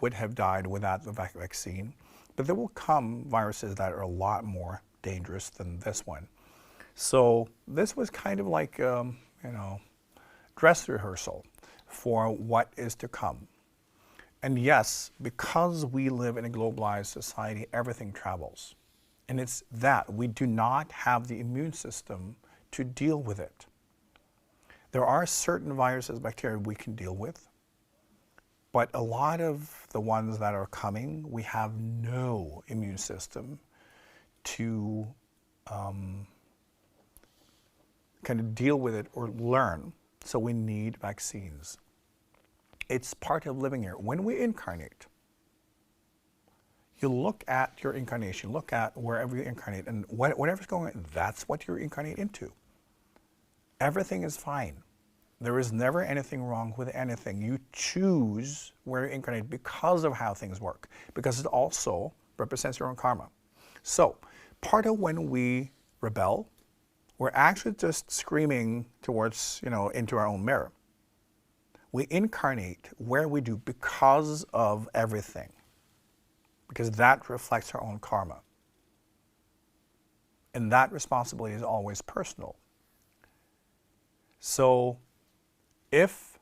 [SPEAKER 2] would have died without the vaccine, but there will come viruses that are a lot more dangerous than this one. So this was kind of like, dress rehearsal for what is to come. And yes, because we live in a globalized society, everything travels. And it's that we do not have the immune system to deal with it. There are certain viruses, bacteria we can deal with, but a lot of the ones that are coming, we have no immune system to kind of deal with it or learn. So we need vaccines. It's part of living here. When we incarnate, you look at your incarnation, look at wherever you incarnate, and whatever's going on, that's what you incarnate into. Everything is fine. There is never anything wrong with anything. You choose where you incarnate because of how things work, because it also represents your own karma. So, part of when we rebel, we're actually just screaming towards, into our own mirror. We incarnate where we do because of everything, because that reflects our own karma. And that responsibility is always personal. So if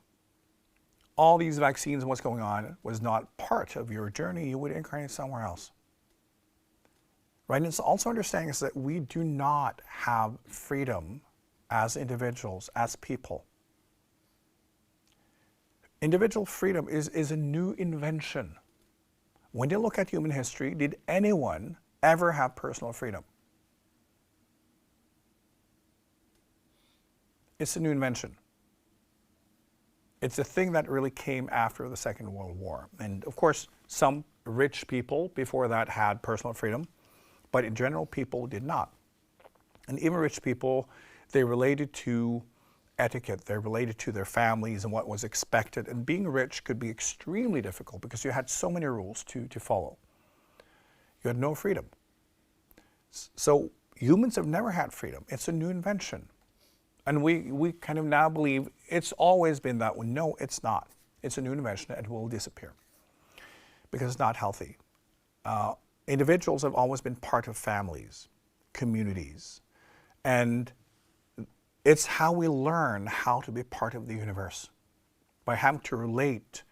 [SPEAKER 2] all these vaccines and what's going on was not part of your journey, you would incarnate somewhere else. Right? And it's also understanding is that we do not have freedom as individuals, as people. Individual freedom is a new invention. When you look at human history, did anyone ever have personal freedom? It's a new invention. It's a thing that really came after the Second World War. And of course, some rich people before that had personal freedom, but in general, people did not. And even rich people, they related to etiquette, they related to their families and what was expected. And being rich could be extremely difficult because you had so many rules to follow. You had no freedom. So humans have never had freedom. It's a new invention. And we kind of now believe it's always been that way. No, it's not. It's a new invention and it will disappear because it's not healthy. Individuals have always been part of families, communities, and it's how we learn how to be part of the universe. by having to relate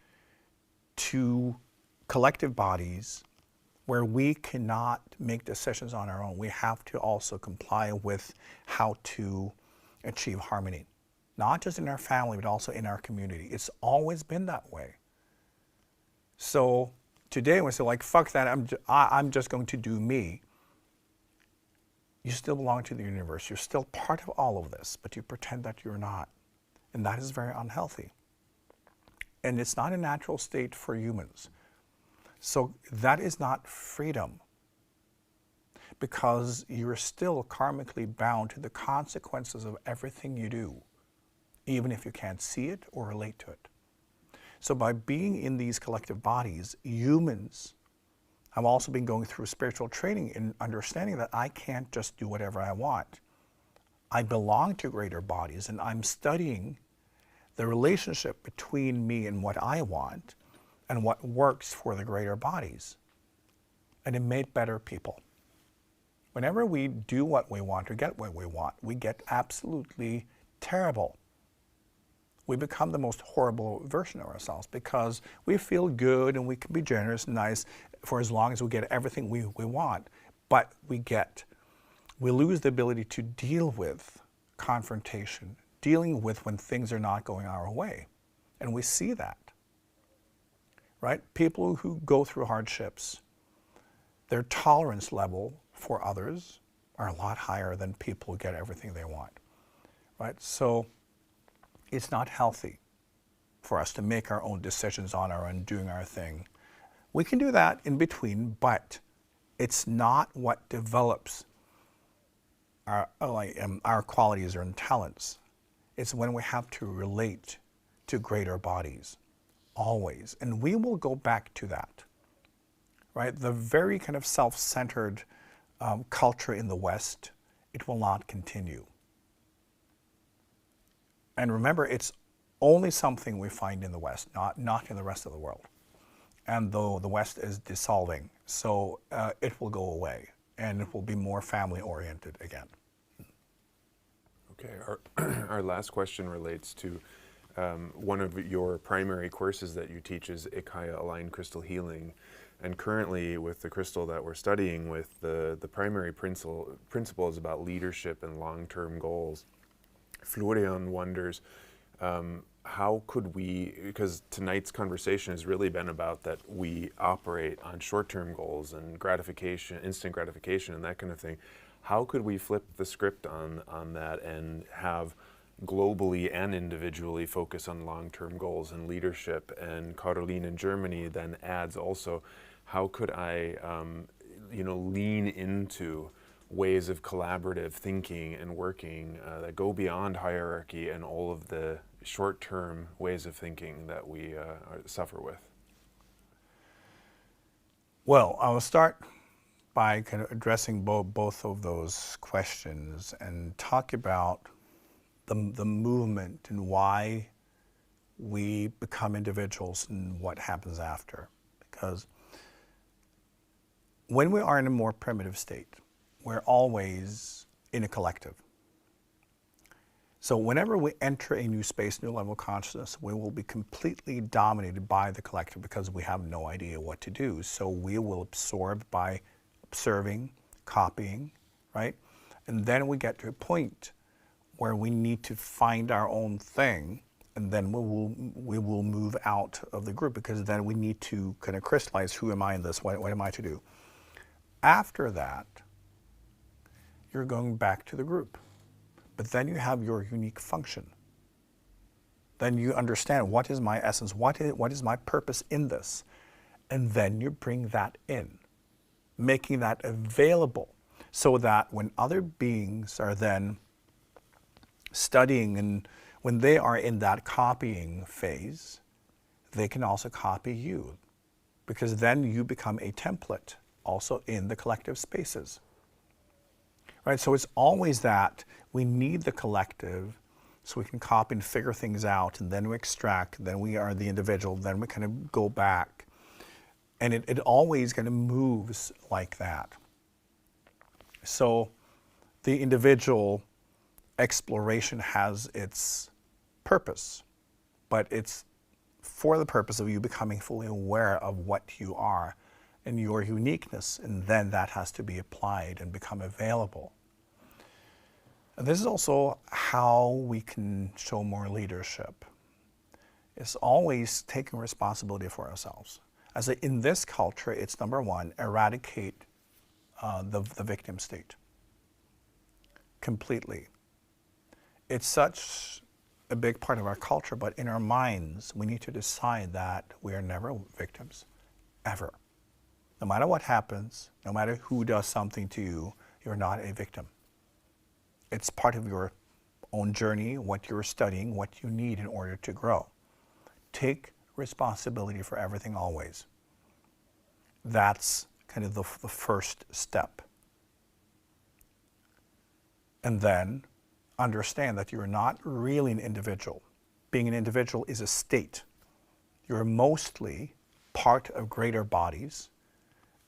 [SPEAKER 2] to collective bodies where we cannot make decisions on our own. We have to also comply with how to achieve harmony, not just in our family, but also in our community. It's always been that way. So today we say, like, fuck that, I'm just going to do me. You still belong to the universe. You're still part of all of this, but you pretend that you're not. And that is very unhealthy. And it's not a natural state for humans. So that is not freedom, because you're still karmically bound to the consequences of everything you do, even if you can't see it or relate to it. So by being in these collective bodies, humans have also been going through spiritual training in understanding that I can't just do whatever I want. I belong to greater bodies, and I'm studying the relationship between me and what I want and what works for the greater bodies. And it made better people. Whenever we do what we want or get what we get absolutely terrible. We become the most horrible version of ourselves because we feel good and we can be generous and nice for as long as we get everything we want. But we lose the ability to deal with confrontation, dealing with when things are not going our way. And we see that, right? People who go through hardships, their tolerance level for others are a lot higher than people who get everything they want, right? So it's not healthy for us to make our own decisions on our own, doing our thing. We can do that in between, but it's not what develops our qualities or talents. It's when we have to relate to greater bodies, always. And we will go back to that, right? The very kind of self-centered culture in the West, it will not continue. And remember, it's only something we find in the West, not in the rest of the world. And though the West is dissolving, so it will go away, and it will be more family-oriented again.
[SPEAKER 1] Okay, our last question relates to one of your primary courses that you teach is IKYA Aligned Crystal Healing. And currently with the crystal that we're studying with, the primary principle is about leadership and long-term goals. Florian wonders, how could we, because tonight's conversation has really been about that we operate on short-term goals and gratification, instant gratification and that kind of thing. How could we flip the script on that and have globally and individually focus on long-term goals and leadership? And Caroline in Germany then adds also, how could I lean into ways of collaborative thinking and working that go beyond hierarchy and all of the short-term ways of thinking that we suffer with?
[SPEAKER 2] Well, I will start by kind of addressing both of those questions and talk about the movement and why we become individuals and what happens after. Because when we are in a more primitive state, we're always in a collective. So whenever we enter a new space, new level of consciousness, we will be completely dominated by the collective because we have no idea what to do. So we will absorb by observing, copying, right? And then we get to a point where we need to find our own thing, and then we will move out of the group, because then we need to kind of crystallize, who am I in this? What am I to do? After that, you're going back to the group. But then you have your unique function. Then you understand, what is my essence? What is my purpose in this? And then you bring that in, making that available so that when other beings are then studying, and when they are in that copying phase, they can also copy you, because then you become a template also in the collective spaces. Right? So it's always that we need the collective so we can copy and figure things out, and then we extract, then we are the individual, then we kind of go back. And it always kind of moves like that. So the individual exploration has its purpose, but it's for the purpose of you becoming fully aware of what you are and your uniqueness, and then that has to be applied and become available. And this is also how we can show more leadership. It's always taking responsibility for ourselves. As in this culture, it's number one, eradicate the victim state completely. It's such a big part of our culture, but in our minds, we need to decide that we are never victims, ever. No matter what happens, no matter who does something to you, you're not a victim. It's part of your own journey, what you're studying, what you need in order to grow. Take responsibility for everything always. That's kind of the first step. And then understand that you're not really an individual. Being an individual is a state. You're mostly part of greater bodies,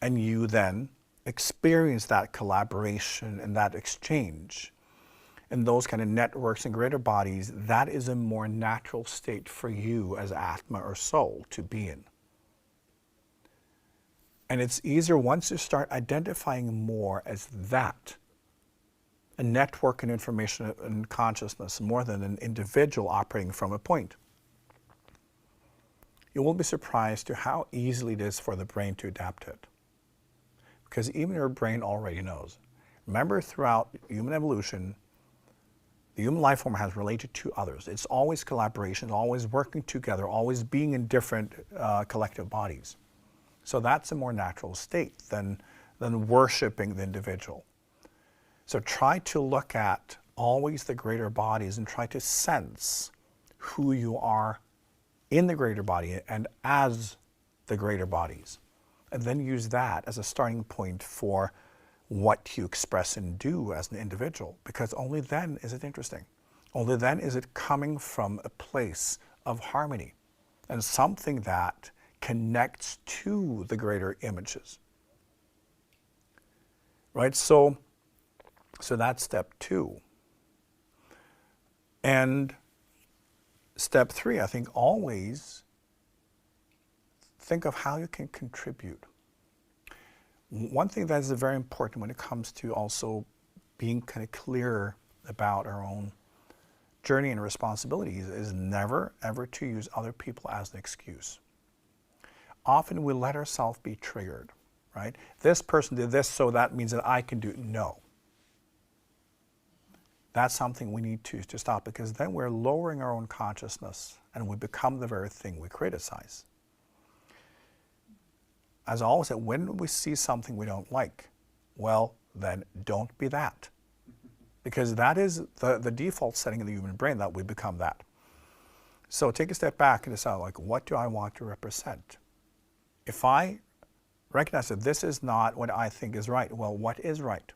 [SPEAKER 2] and you then experience that collaboration and that exchange. And those kind of networks and greater bodies, that is a more natural state for you as Atma or soul to be in. And it's easier once you start identifying more as that, a network and information and consciousness more than an individual operating from a point. You will be surprised to how easily it is for the brain to adapt it. Because even your brain already knows. Remember, throughout human evolution, the human life form has related to others. It's always collaboration, always working together, always being in different collective bodies. So that's a more natural state than worshiping the individual. So try to look at always the greater bodies and try to sense who you are in the greater body and as the greater bodies. And then use that as a starting point for what you express and do as an individual, because only then is it interesting. Only then is it coming from a place of harmony and something that connects to the greater images. Right? So that's step 2. And step 3, I think, always think of how you can contribute. One thing that is very important when it comes to also being kind of clear about our own journey and responsibilities is never, ever to use other people as an excuse. Often we let ourselves be triggered, right? This person did this, so that means that I can do it. No. That's something we need to stop, because then we're lowering our own consciousness and we become the very thing we criticize. As I always say, when we see something we don't like, well, then don't be that. Because that is the default setting in the human brain, that we become that. So take a step back and decide, like, what do I want to represent? If I recognize that this is not what I think is right, well, what is right?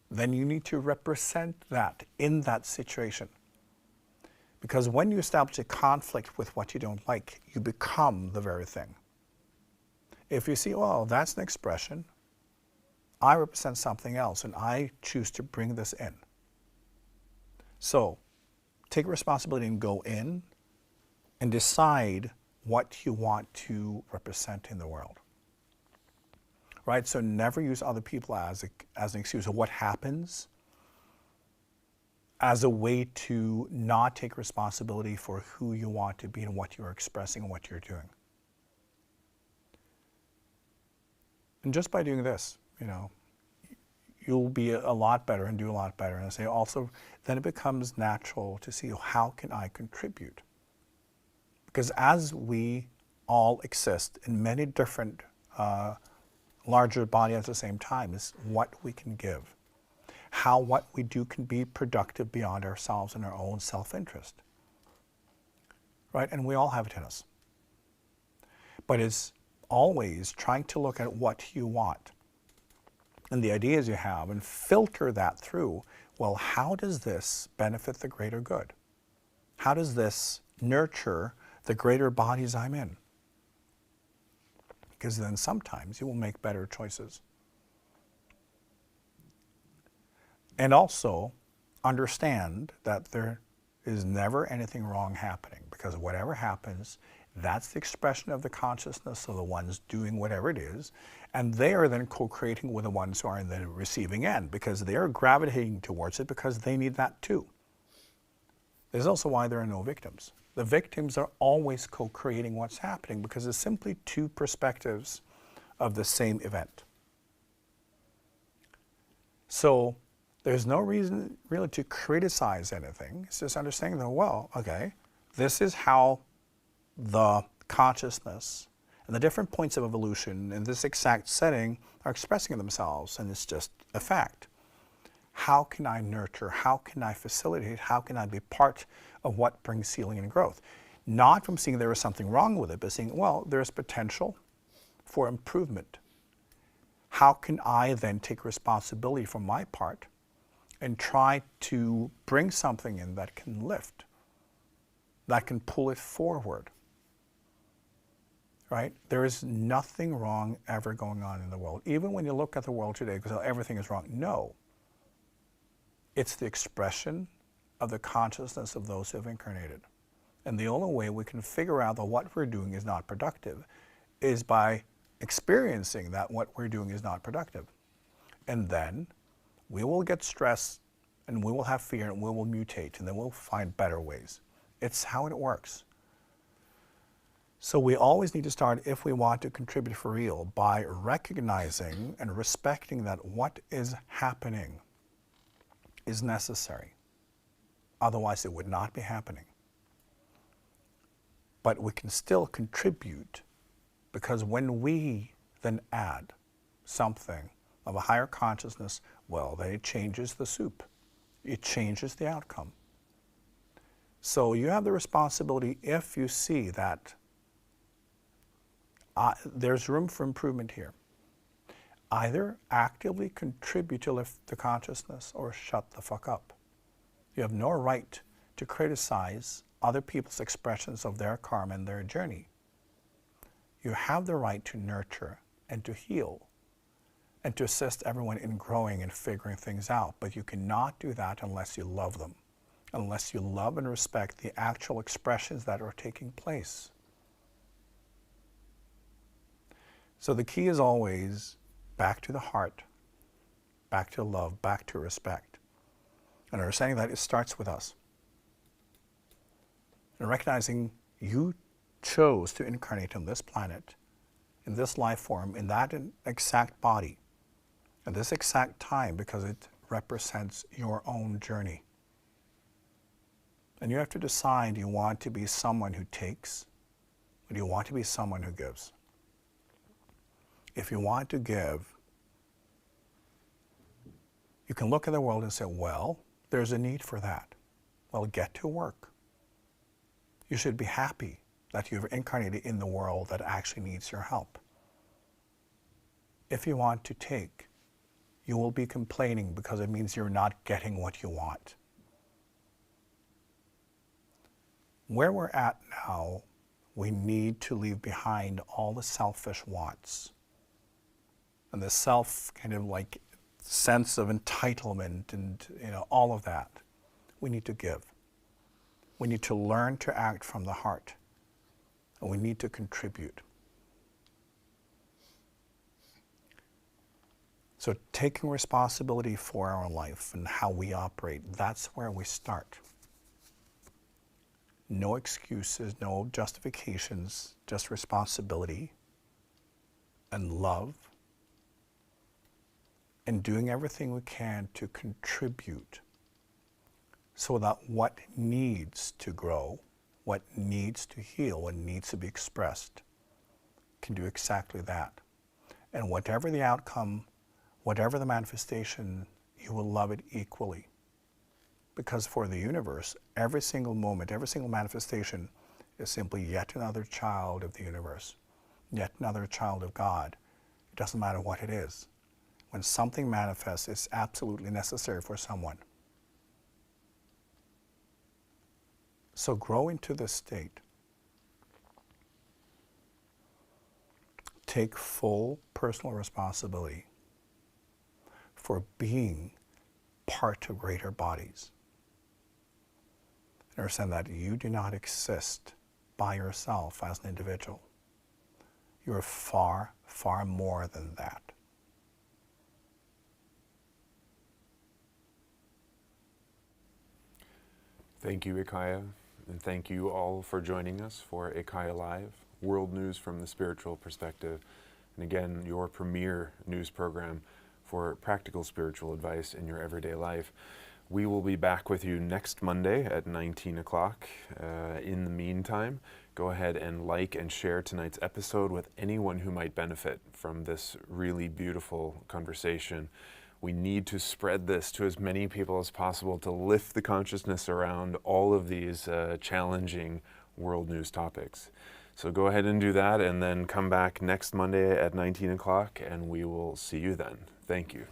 [SPEAKER 2] Then you need to represent that in that situation. Because when you establish a conflict with what you don't like, you become the very thing. If you see, well, that's an expression, I represent something else, and I choose to bring this in. So take responsibility and go in and decide what you want to represent in the world. Right? So never use other people as an excuse of what happens, as a way to not take responsibility for who you want to be and what you're expressing and what you're doing. And just by doing this, you'll be a lot better and do a lot better. And I say also, then it becomes natural to see, how can I contribute? Because as we all exist in many different larger bodies at the same time, is what we can give. How what we do can be productive beyond ourselves and our own self-interest. Right? And we all have it in us. But it's always trying to look at what you want and the ideas you have and filter that through, well, how does this benefit the greater good? How does this nurture the greater bodies I'm in? Because then sometimes you will make better choices. And also understand that there is never anything wrong happening, because whatever happens, that's the expression of the consciousness of the ones doing whatever it is, and they are then co-creating with the ones who are in the receiving end, because they are gravitating towards it because they need that too. This is also why there are no victims. The victims are always co-creating what's happening, because it's simply two perspectives of the same event. So there's no reason really to criticize anything. It's just understanding that, well, okay, this is how the consciousness and the different points of evolution in this exact setting are expressing themselves, and it's just a fact. How can I nurture? How can I facilitate? How can I be part of what brings healing and growth? Not from seeing there is something wrong with it, but seeing, well, there's potential for improvement. How can I then take responsibility for my part and try to bring something in that can lift, that can pull it forward? Right? There is nothing wrong ever going on in the world. Even when you look at the world today, because everything is wrong. No. It's the expression of the consciousness of those who have incarnated. And the only way we can figure out that what we're doing is not productive is by experiencing that what we're doing is not productive. And then we will get stressed, and we will have fear, and we will mutate, and then we'll find better ways. It's how it works. So we always need to start, if we want to contribute for real, by recognizing and respecting that what is happening is necessary. Otherwise it would not be happening. But we can still contribute, because when we then add something of a higher consciousness, well, then it changes the soup. It changes the outcome. So you have the responsibility, if you see that there's room for improvement here, either actively contribute to lift the consciousness or shut the fuck up. You have no right to criticize other people's expressions of their karma and their journey. You have the right to nurture and to heal and to assist everyone in growing and figuring things out, but you cannot do that unless you love them, unless you love and respect the actual expressions that are taking place. So the key is always back to the heart, back to love, back to respect. And understanding that it starts with us. And recognizing you chose to incarnate on this planet, in this life form, in that exact body, at this exact time, because it represents your own journey. And you have to decide, do you want to be someone who takes, or do you want to be someone who gives? If you want to give, you can look at the world and say, well, there's a need for that. Well, get to work. You should be happy that you've incarnated in the world that actually needs your help. If you want to take, you will be complaining because it means you're not getting what you want. Where we're at now, we need to leave behind all the selfish wants and the self kind of like sense of entitlement and all of that. We need to give. We need to learn to act from the heart, and we need to contribute. So taking responsibility for our life and how we operate, that's where we start. No excuses, no justifications, just responsibility and love, and doing everything we can to contribute so that what needs to grow, what needs to heal, what needs to be expressed can do exactly that. And whatever the outcome, whatever the manifestation, you will love it equally. Because for the universe, every single moment, every single manifestation is simply yet another child of the universe, yet another child of God. It doesn't matter what it is. When something manifests, it's absolutely necessary for someone. So grow into this state. Take full personal responsibility for being part of greater bodies. Understand that you do not exist by yourself as an individual. You are far, far more than that.
[SPEAKER 1] Thank you, IKYA, and thank you all for joining us for IKYA Live, world news from the spiritual perspective. And again, your premier news program for practical spiritual advice in your everyday life. We will be back with you next Monday at 19 o'clock. In the meantime, go ahead and like and share tonight's episode with anyone who might benefit from this really beautiful conversation. We need to spread this to as many people as possible to lift the consciousness around all of these challenging world news topics. So go ahead and do that, and then come back next Monday at 19 o'clock, and we will see you then. Thank you.